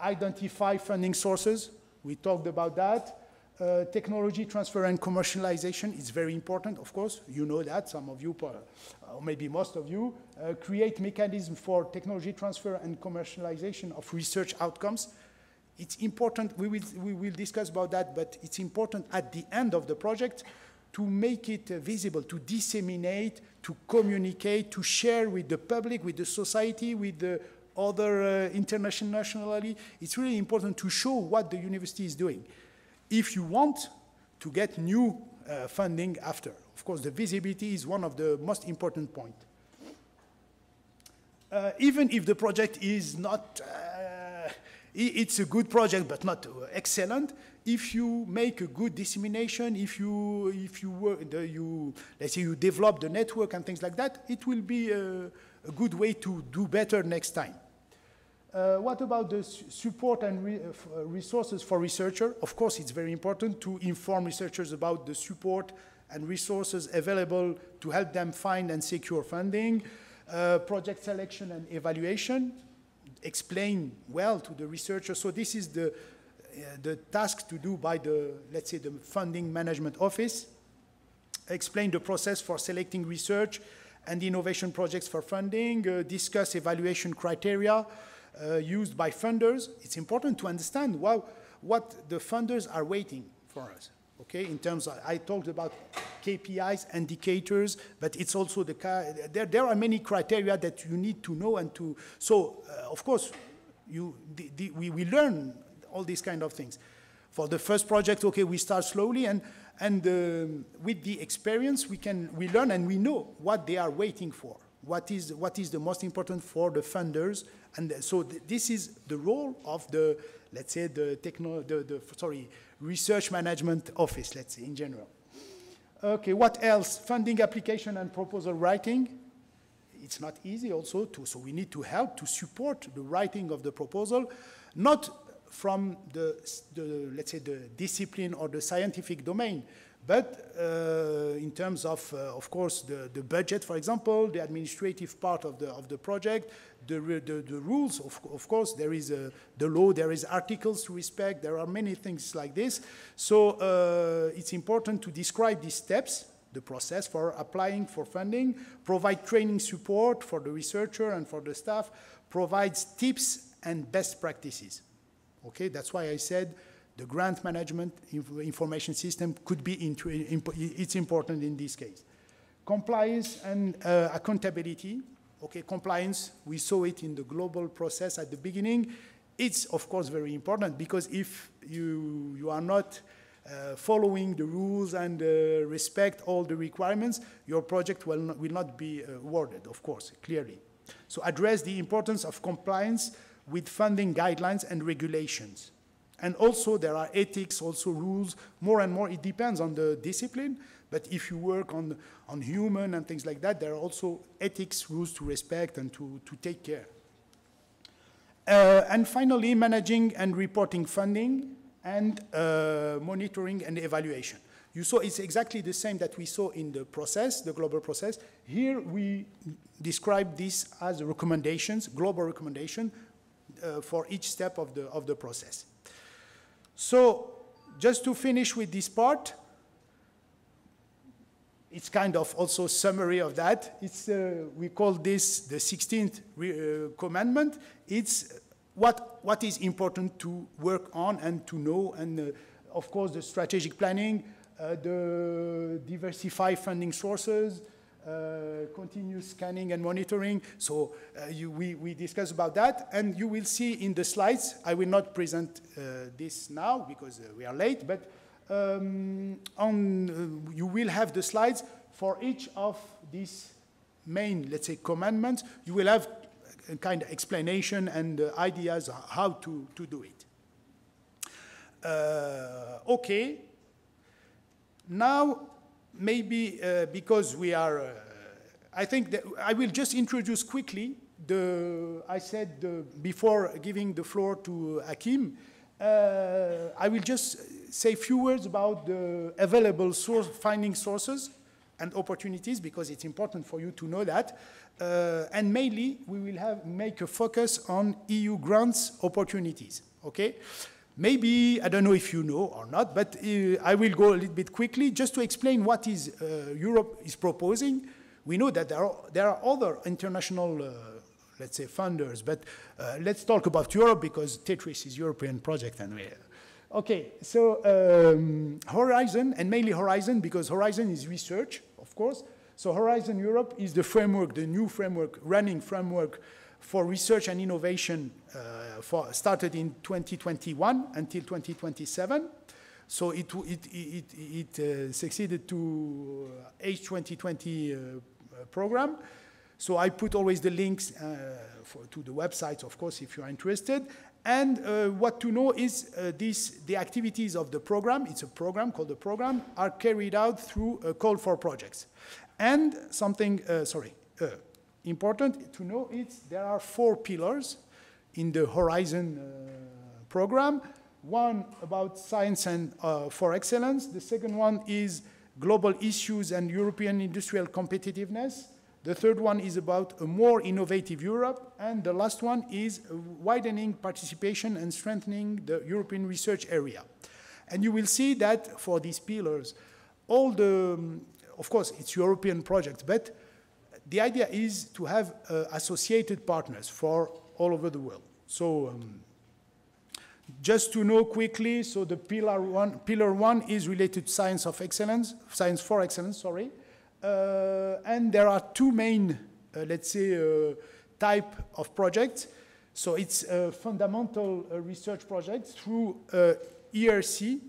Identify funding sources. We talked about that. Technology transfer and commercialization is very important, of course. You know that, some of you, or maybe most of you. Create mechanisms for technology transfer and commercialization of research outcomes. It's important, we will discuss about that, but it's important at the end of the project to make it visible, to disseminate, to communicate, to share with the public, with the society, with the other internationally. It's really important to show what the university is doing. If you want to get new funding after, of course, the visibility is one of the most important points. Even if the project is not, it's a good project, but not excellent, if you make a good dissemination, if you let's say you develop the network and things like that, it will be a good way to do better next time. What about the support and resources for researchers? Of course, it's very important to inform researchers about the support and resources available to help them find and secure funding. Project selection and evaluation, explain well to the researcher. So this is the task to do by the, let's say, the funding management office. Explain the process for selecting research and innovation projects for funding. Discuss evaluation criteria used by funders. It's important to understand what the funders are waiting for us. Okay, in terms of, I talked about KPIs, indicators, but it's also there are many criteria that you need to know and to, so of course, we learn all these kind of things. For the first project, okay, we start slowly and with the experience, we learn and we know what they are waiting for. What is the most important for the funders, and so this is the role of the, let's say, research management office, let's say, in general. Okay, what else? Funding application and proposal writing. It's not easy also, so we need to help to support the writing of the proposal, not from let's say, the discipline or the scientific domain, but in terms of course, the budget, for example, the administrative part of the project, the rules, of course, there is the law, there is articles to respect, there are many things like this. So it's important to describe these steps, the process for applying for funding, provide training support for the researcher and for the staff, provides tips and best practices. Okay, that's why I said the grant management information system could be, it's important in this case. Compliance and accountability. Okay, compliance, we saw it in the global process at the beginning. It's, of course, very important because if you are not following the rules and respect all the requirements, your project will not be awarded, of course, clearly. So address the importance of compliance with funding guidelines and regulations. And also there are ethics, also rules, more and more. It depends on the discipline, but if you work on human and things like that, there are also ethics rules to respect and to take care. And finally, managing and reporting funding and monitoring and evaluation. You saw it's exactly the same that we saw in the process, the global process. Here we describe this as recommendations, global recommendation for each step of the process. So just to finish with this part, it's kind of also a summary of that. It's, we call this the 16th commandment. It's what is important to work on and to know, and of course the strategic planning, the diversify funding sources, continuous scanning and monitoring. So we discussed about that, and you will see in the slides. I will not present this now because we are late, but you will have the slides for each of these main, let's say, commandments. You will have a kind of explanation and ideas how to do it. Okay. Now, maybe because we are, I think that I will just introduce quickly I said before giving the floor to Hakim, I will just say a few words about the available funding sources and opportunities, because it's important for you to know that. And mainly, we will make a focus on EU grants opportunities, okay? Maybe, I don't know if you know or not, but I will go a little bit quickly just to explain what is Europe is proposing. We know that there are other international, let's say, funders, but let's talk about Europe because TETRIS is a European project and Okay, so Horizon, and mainly Horizon, because Horizon is research, of course. So Horizon Europe is the framework, the new framework, running framework for research and innovation started in 2021 until 2027. So it succeeded to H2020 program. So I put always the links to the websites, of course, if you're interested. And what to know is the activities of the program, it's a program called the program, are carried out through a call for projects. And something, important to know is there are 4 pillars in the Horizon program. One about science and for excellence. The second one is global issues and European industrial competitiveness. The third one is about a more innovative Europe. And the last one is widening participation and strengthening the European research area. And you will see that for these pillars, all the, of course, it's European projects, but the idea is to have associated partners for all over the world. So just to know quickly, so the pillar one is related to science of excellence, science for excellence, sorry. And there are 2 main, let's say, type of projects. So it's a fundamental research project through ERC,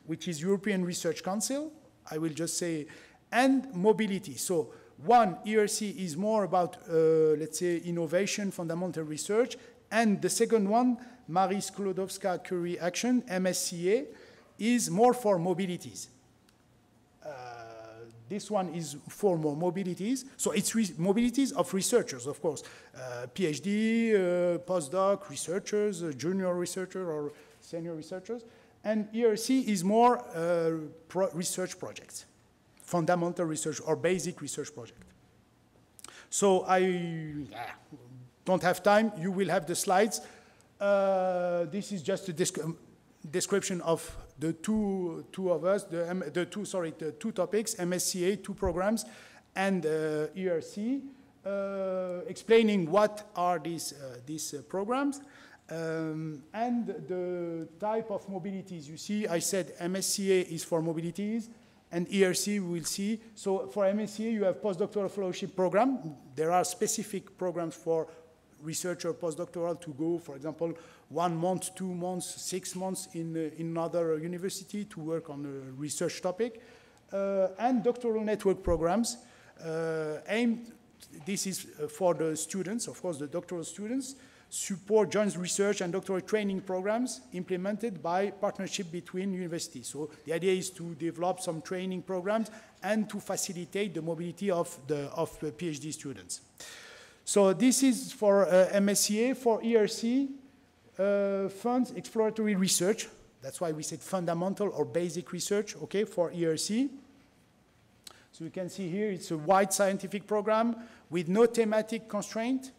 which is European Research Council, I will just say, and mobility. So one, ERC is more about, let's say, innovation, fundamental research, and the second one, Marie Sklodowska-Curie Action, MSCA, is more for mobilities. This one is for more mobilities. So it's mobilities of researchers, of course. PhD, postdoc, researchers, junior researcher or senior researchers. And ERC is more research projects, fundamental research or basic research project. So I don't have time. You will have the slides. This is just a description of the two of us, the two topics, MSCA, 2 programs, and ERC, explaining what are these programs, and the type of mobilities. You see, I said MSCA is for mobilities, and ERC we will see. So for MSCA, you have postdoctoral fellowship program. There are specific programs for researcher postdoctoral to go, for example, 1 month, 2 months, 6 months in another university to work on a research topic, and doctoral network programs aimed. This is for the students, of course, the doctoral students, support joint research and doctoral training programs implemented by partnership between universities. So the idea is to develop some training programs and to facilitate the mobility of the PhD students. So this is for MSCA. For ERC, funds exploratory research. That's why we said fundamental or basic research, okay, for ERC. So you can see here it's a wide scientific program with no thematic constraint.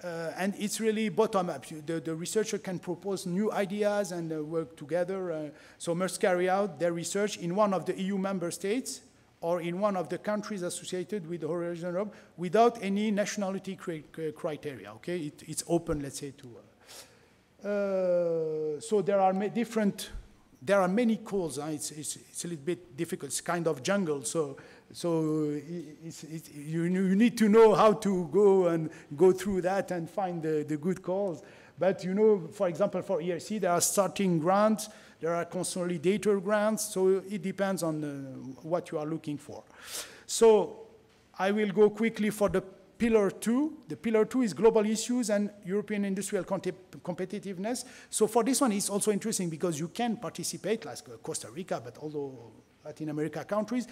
And it's really bottom-up. The researcher can propose new ideas and work together. So must carry out their research in one of the EU member states or in one of the countries associated with the Horizon Europe without any nationality criteria, okay? It's open, let's say, to... so there are many calls. It's a little bit difficult. It's kind of jungle. So you need to know how to go through that and find the good calls. But you know, for example, for ERC, there are starting grants, there are consolidator grants. So it depends on what you are looking for. So I will go quickly for the Pillar 2. The Pillar 2 is global issues and European industrial competitiveness. So for this one, it's also interesting because you can participate, like Costa Rica, but also Latin America countries.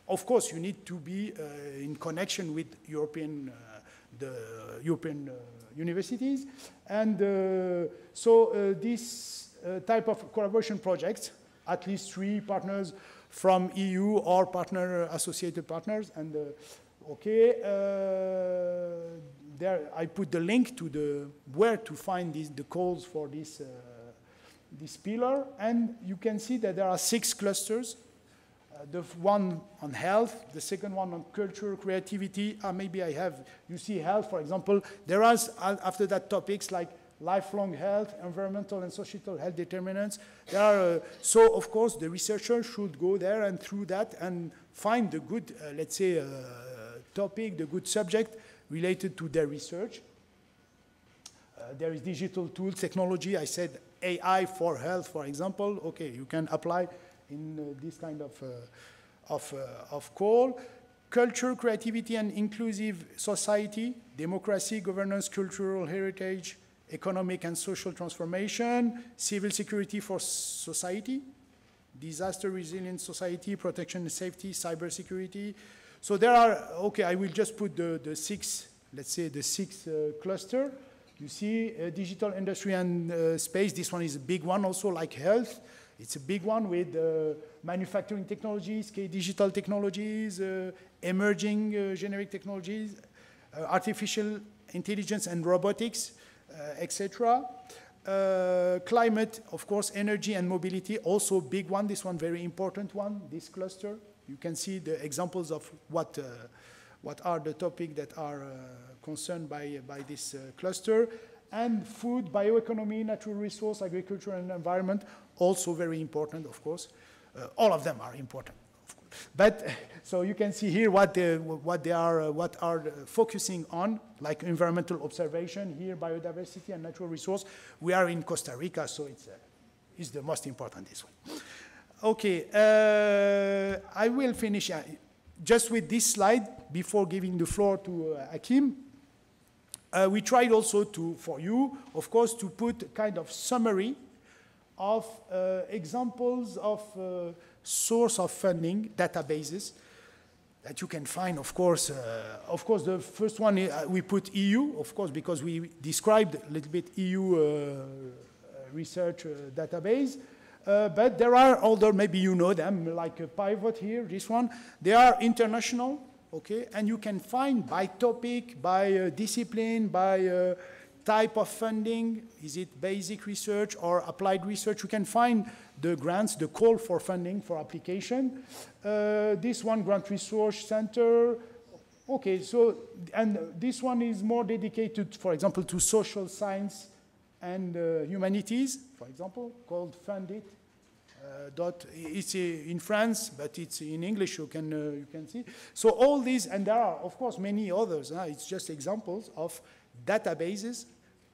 Of course, you need to be in connection with European universities. And this type of collaboration projects, at least 3 partners from EU or associated partners, and okay, there I put the link to where to find the calls for this pillar, and you can see that there are 6 clusters. The one on health, the second one on culture, creativity. Maybe you see health, for example. There are after that topics like lifelong health, environmental and societal health determinants. There are, so of course the researcher should go there and through that and find the good, let's say, topic, the good subject related to their research. There is digital tools, technology. I said AI for health, for example. Okay, you can apply in this kind of call. Culture, creativity, and inclusive society, democracy, governance, cultural heritage, economic and social transformation, civil security for society, disaster resilient society, protection and safety, cybersecurity. So there are, okay, I will just put the six, let's say the six cluster. You see digital industry and space. This one is a big one also, like health. It's a big one with manufacturing technologies, digital technologies, emerging generic technologies, artificial intelligence and robotics, etc. Climate, of course, energy and mobility, also big one. This one, very important one, this cluster. You can see the examples of what are the topics that are concerned by this cluster. And food, bioeconomy, natural resource, agriculture and environment, also very important, of course. All of them are important, of course. But so you can see here what are focusing on, like environmental observation here, biodiversity and natural resource. We are in Costa Rica, so it's the most important, this one. Okay, I will finish just with this slide before giving the floor to Hakim. We tried also to, for you, of course, to put a kind of summary of examples of source of funding databases that you can find, of course. The first one, we put EU, of course, because we described a little bit EU research database. But there are other, maybe you know them, like a Pivot here, this one. They are international. Okay, and you can find by topic, by discipline, by type of funding. Is it basic research or applied research? You can find the grants, the call for funding for application. This one, Grant Resource Center. Okay, so, and this one is more dedicated, for example, to social science and humanities, for example, called Fundit. It's in France, but it's in English, you can see. So all these, and there are, of course, many others. It's just examples of databases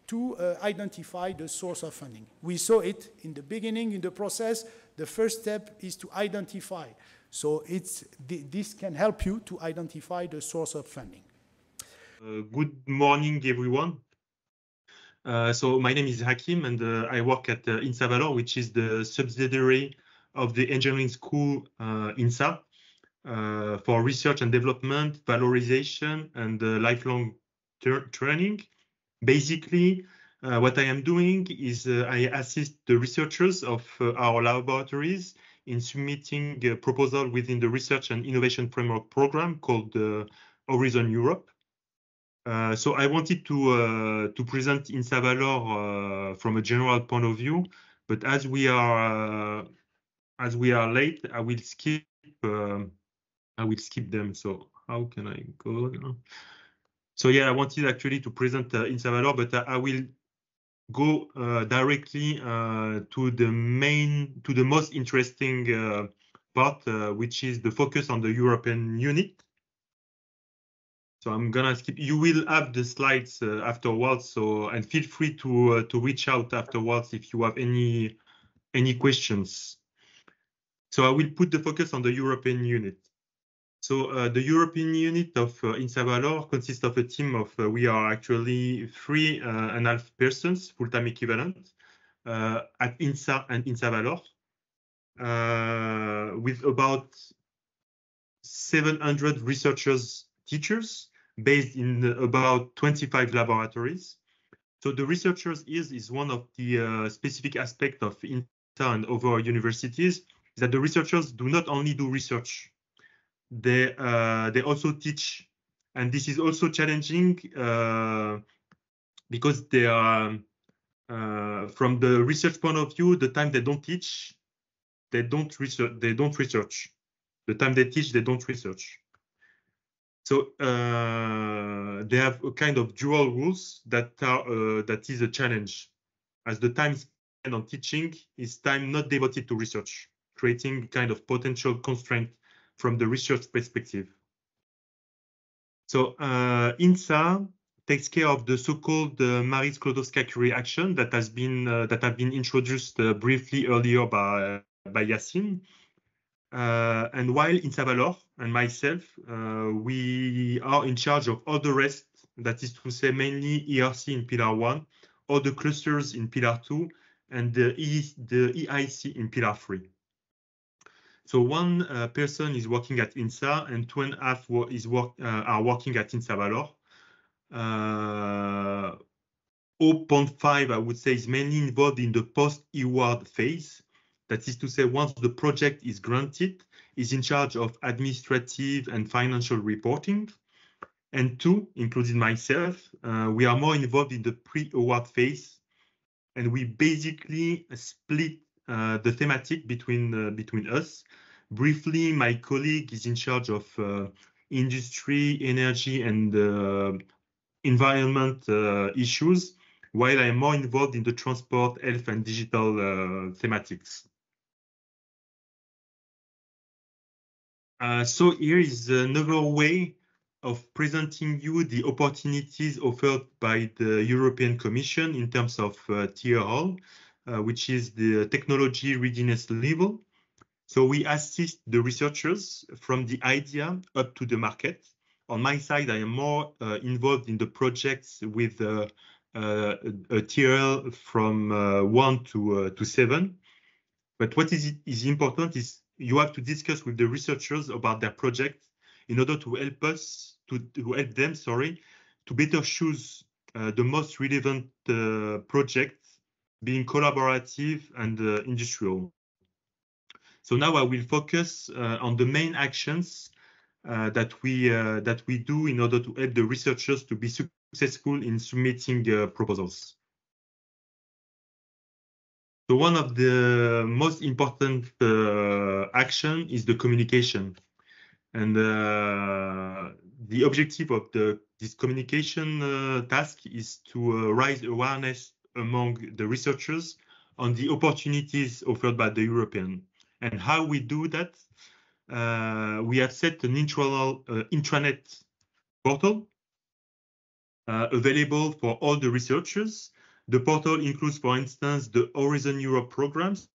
to identify the source of funding. We saw it in the beginning, in the process. The first step is to identify. So this can help you to identify the source of funding. Good morning, everyone. So my name is Hakim, and I work at INSA Valor, which is the subsidiary of the engineering school INSA for research and development, valorization, and lifelong training. Basically, what I am doing is I assist the researchers of our laboratories in submitting a proposal within the Research and Innovation Framework Program called Horizon Europe. So I wanted to present INSA Valor from a general point of view, but as we are late, I will skip them. So how can I go now? So yeah, I wanted actually to present INSA Valor, but I will go directly to the most interesting part, which is the focus on the European unit. So I'm gonna skip. You will have the slides afterwards. So and feel free to reach out afterwards if you have any questions. So I will put the focus on the European unit. So the European unit of INSA Valor consists of a team of we are actually 3.5 persons, full-time equivalent at INSA and INSA Valor, with about 700 researchers, teachers, based in about 25 laboratories. So the researchers is one of the specific aspects of INSA and other universities, is that the researchers do not only do research, they also teach. And this is also challenging because they are, from the research point of view, the time they don't teach, they don't research. The time they teach, they don't research. So they have a kind of dual rules that is a challenge, as the time spent on teaching is time not devoted to research, creating kind of potential constraint from the research perspective. So INSA takes care of the so-called Marie Sklodowska-Curie action that have been introduced briefly earlier by Yassine. And while INSA Valor and myself, we are in charge of all the rest, that is to say mainly ERC in Pillar 1, all the clusters in Pillar 2, and the EIC in Pillar 3. So one person is working at INSA and 2.5 are working at INSA Valor. 0.5, I would say, is mainly involved in the post-award phase. That is to say, once the project is granted, is in charge of administrative and financial reporting. And 2, including myself, we are more involved in the pre-award phase, and we basically split the thematic between us. Briefly, my colleague is in charge of industry, energy, and environment issues, while I am more involved in the transport, health, and digital thematics. So here is another way of presenting you the opportunities offered by the European Commission in terms of TRL, which is the technology readiness level. So we assist the researchers from the idea up to the market. On my side, I am more involved in the projects with a TRL from 1 to 7. But what is important is you have to discuss with the researchers about their project in order to help us, to help them, to better choose the most relevant projects, being collaborative and industrial. So now I will focus on the main actions that we do in order to help the researchers to be successful in submitting proposals. So one of the most important action is the communication, and the objective of this communication task is to raise awareness among the researchers on the opportunities offered by the European. And how we do that, we have set an intranet portal available for all the researchers. The portal includes, for instance, the Horizon Europe programs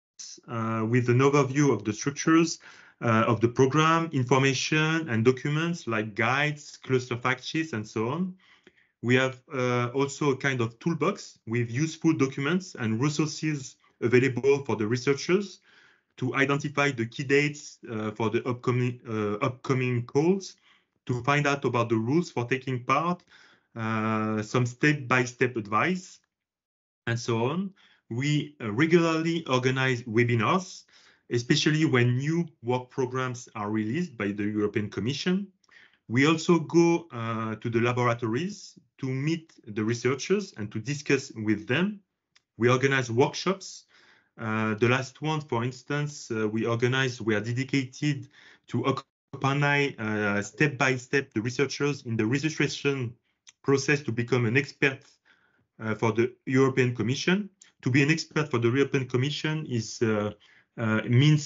with an overview of the structures of the program, information and documents like guides, cluster fact sheets, and so on. We have also a kind of toolbox with useful documents and resources available for the researchers to identify the key dates for the upcoming calls, to find out about the rules for taking part, some step-by-step advice, and so on. We regularly organize webinars, especially when new work programs are released by the European Commission. We also go to the laboratories to meet the researchers and to discuss with them. We organize workshops. The last one, for instance, we are dedicated to accompany step-by-step the researchers in the registration process to become an expert for the European Commission. To be an expert for the European Commission means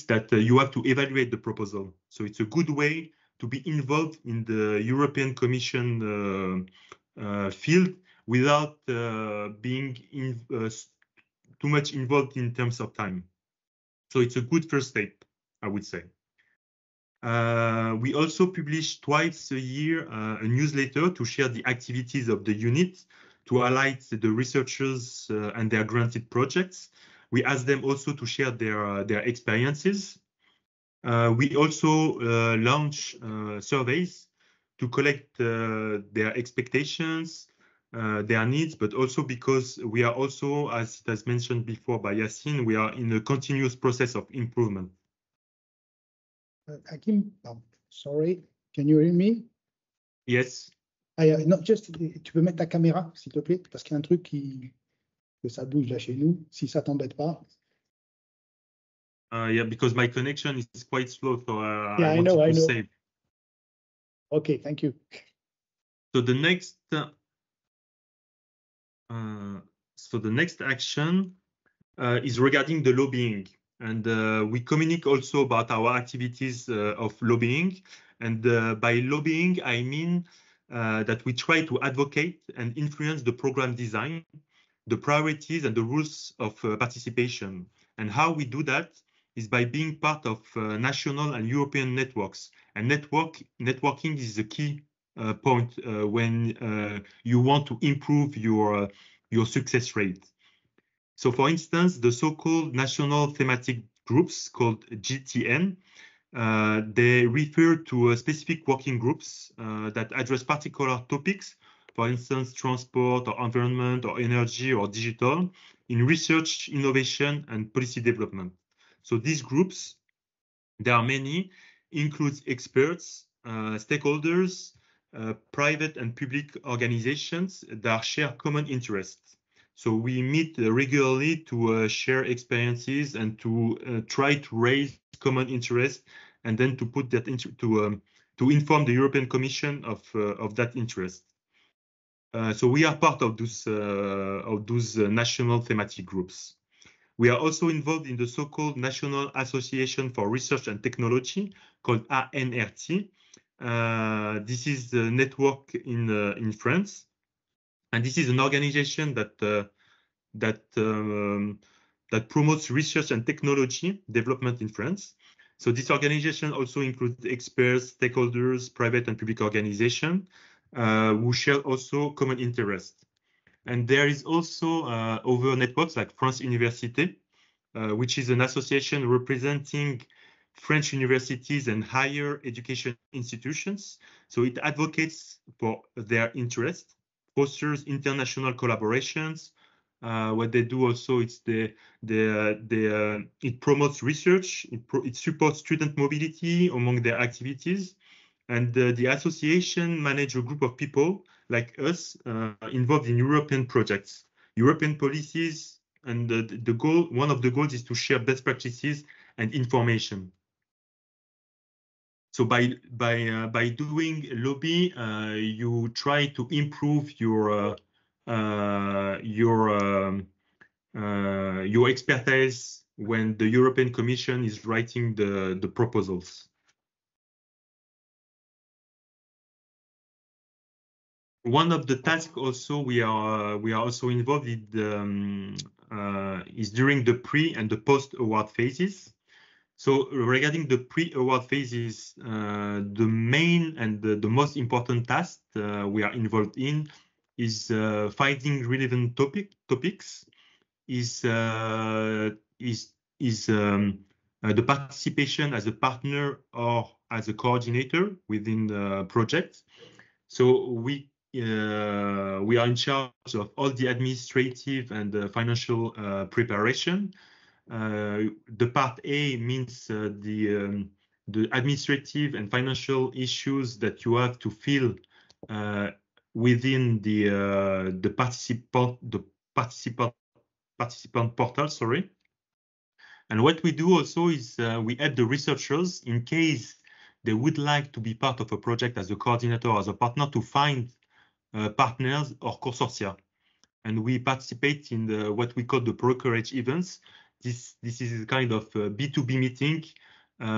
that you have to evaluate the proposal. So it's a good way to be involved in the European Commission field without being too much involved in terms of time. So it's a good first step, I would say. We also publish twice a year a newsletter to share the activities of the unit, to highlight the researchers and their granted projects. We ask them also to share their experiences. We also launch surveys to collect their expectations, their needs, but also because we are also, as it has mentioned before by Yassine, we are in a continuous process of improvement. Hakim, sorry, can you hear me? Yes. Non, just, tu peux mettre ta caméra, s'il te plaît, parce qu'il y a un truc que ça bouge là chez nous, si ça t'embête pas. Yeah, because my connection is quite slow, so yeah, I wanted to save. Okay, thank you. So the next action is regarding the lobbying, and we communicate also about our activities of lobbying. And by lobbying, I mean that we try to advocate and influence the program design, the priorities and the rules of participation. And how we do that is by being part of national and European networks. And networking is the key point when you want to improve your success rate. So for instance, the so-called national thematic groups called GTN, they refer to specific working groups that address particular topics, for instance, transport or environment or energy or digital, in research, innovation, and policy development. So these groups, there are many, includes experts, stakeholders, private and public organizations that share common interests. So we meet regularly to share experiences and to try to raise common interest, and then to put that into to inform the European Commission of that interest. So we are part of those national thematic groups. We are also involved in the so-called National Association for Research and Technology, called ANRT. This is the network in France, and this is an organization that promotes research and technology development in France. So this organization also includes experts, stakeholders, private and public organizations who share also common interests. And there is also other networks like France Université, which is an association representing French universities and higher education institutions. So it advocates for their interests, fosters international collaborations. What they do also, it promotes research, it supports student mobility among their activities. And the association manages a group of people like us involved in European projects, European policies, and one of the goals is to share best practices and information. So by doing lobby, you try to improve your expertise when the European Commission is writing the proposals. One of the tasks also we are also involved in is during the pre and the post award phases. So regarding the pre-award phases, the main and the most important task we are involved in is finding relevant topics, is the participation as a partner or as a coordinator within the project. So we are in charge of all the administrative and financial preparation. The part A means the administrative and financial issues that you have to fill within the participant portal. Sorry. And what we do also is we help the researchers in case they would like to be part of a project as a coordinator or as a partner to find partners or consortia. And we participate in what we call the brokerage events. This is a kind of B2B meeting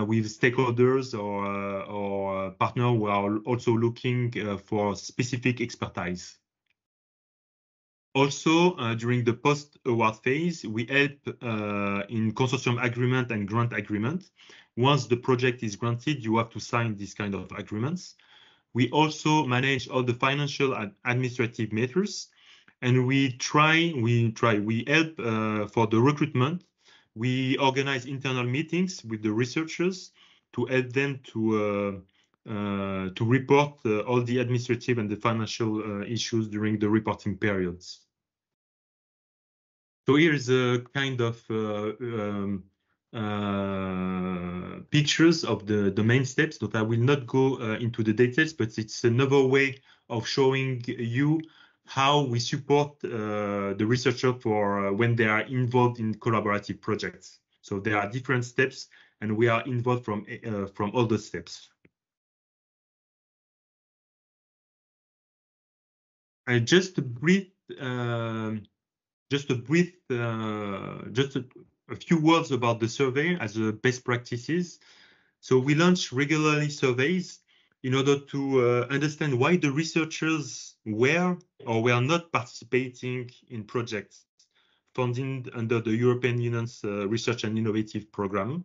with stakeholders or partners who are also looking for specific expertise. Also, during the post-award phase, we help in consortium agreement and grant agreement. Once the project is granted, you have to sign this kind of agreements. We also manage all the financial and administrative matters, and we help for the recruitment. We organize internal meetings with the researchers to help them to report all the administrative and the financial issues during the reporting periods. So here is a kind of pictures of the main steps that I will not go into the details, but it's another way of showing you how we support the researcher for when they are involved in collaborative projects. So there are different steps, and we are involved from all the steps. Just a few words about the survey as a best practices. So we launch regularly surveys in order to understand why the researchers were or were not participating in projects funded under the European Union's Research and Innovative Program.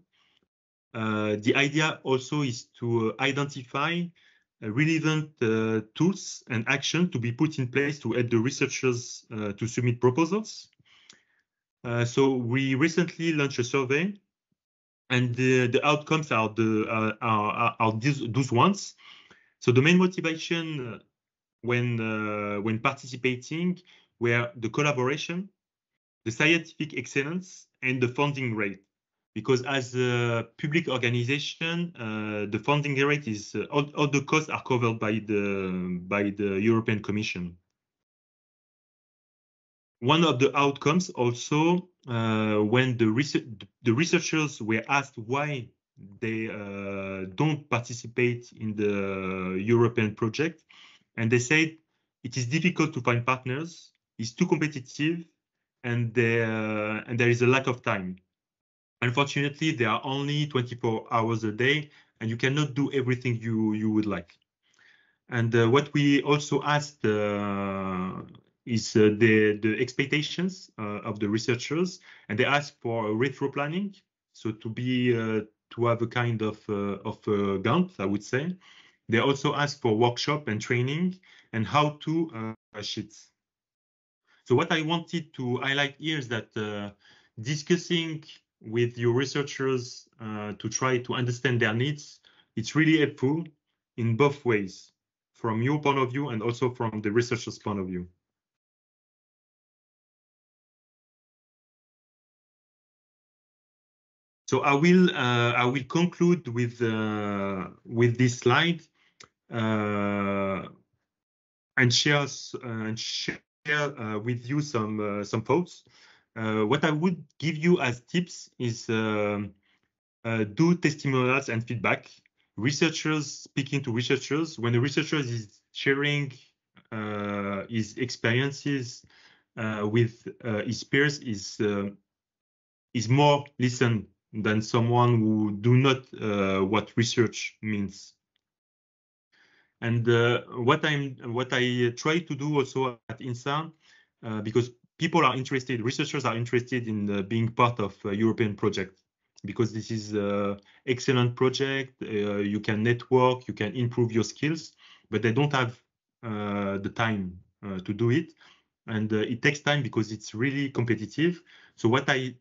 The idea also is to identify relevant tools and action to be put in place to help the researchers to submit proposals. So we recently launched a survey, and the outcomes are those ones. So the main motivation when participating were the collaboration, the scientific excellence, and the funding rate. Because as a public organization, the funding rate is all the costs are covered by the European Commission. One of the outcomes also, when the researchers were asked why they don't participate in the European project, and they said it is difficult to find partners, it's too competitive, and there is a lack of time. Unfortunately, there are only 24 hours a day, and you cannot do everything you would like. And what we also asked is the expectations of the researchers, and they asked for retro planning, so to have a kind of Gantt, I would say. They also asked for workshop and training and how-to sheets. So what I wanted to highlight here is that discussing with your researchers to try to understand their needs, it's really helpful in both ways, from your point of view and also from the researcher's point of view. So I will conclude with this slide and share with you some thoughts. What I would give you as tips is do testimonials and feedback. Researchers speaking to researchers, when the researcher is sharing his experiences with his peers, is more listened than someone who do not what research means. And what I try to do also at INSA, because people are interested, researchers are interested in being part of a European project, because this is an excellent project. You can network, you can improve your skills, but they don't have the time to do it. And it takes time because it's really competitive. So what I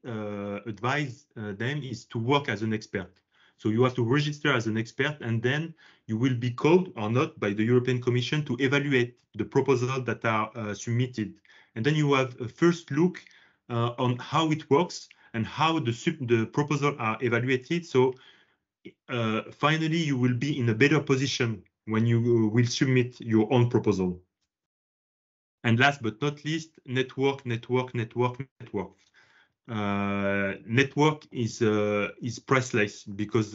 advise them is to work as an expert. So you have to register as an expert, and then you will be called or not by the European Commission to evaluate the proposals that are submitted. And then you have a first look on how it works and how the proposals are evaluated. So finally, you will be in a better position when you will submit your own proposal. And last but not least, network. Network is priceless, because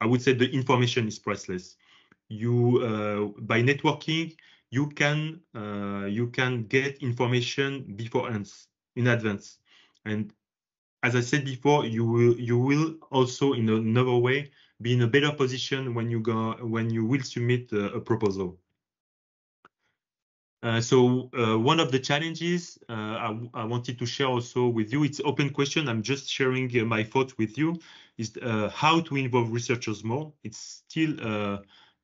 I would say the information is priceless. You by networking, you can get information beforehand, in advance. And as I said before, you will also, in another way, be in a better position when you will submit a proposal. So one of the challenges I wanted to share also with you, it's open question, I'm just sharing my thoughts with you, is how to involve researchers more. It's still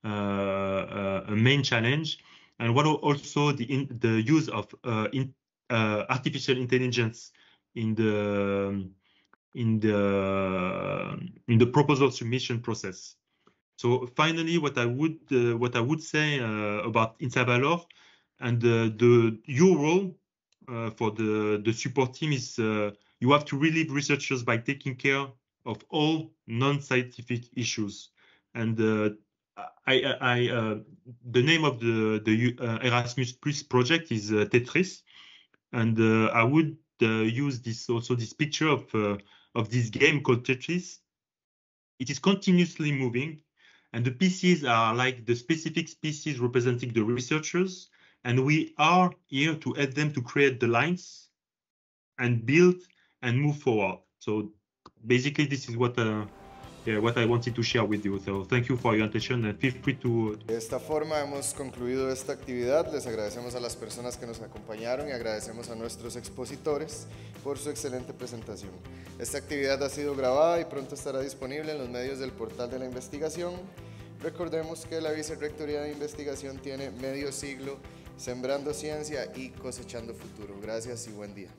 a main challenge. And what also the use of artificial intelligence in the proposal submission process. So finally, what I would say about INSA and your role for the support team is you have to relieve researchers by taking care of all non-scientific issues. And the name of the Erasmus Plus project is TETRIS, and I would use this picture of this game called TETRIS. It is continuously moving, and the pieces are like the specific species representing the researchers, and we are here to help them to create the lines and build and move forward. So basically, this is what I wanted to share with you. So thank you for your attention and feel free to... De esta forma hemos concluido esta actividad. Les agradecemos a las personas que nos acompañaron y agradecemos a nuestros expositores por su excelente presentación. Esta actividad ha sido grabada y pronto estará disponible en los medios del portal de la investigación. Recordemos que la Vicerrectoría de Investigación tiene medio siglo sembrando ciencia y cosechando futuro. Gracias y buen día.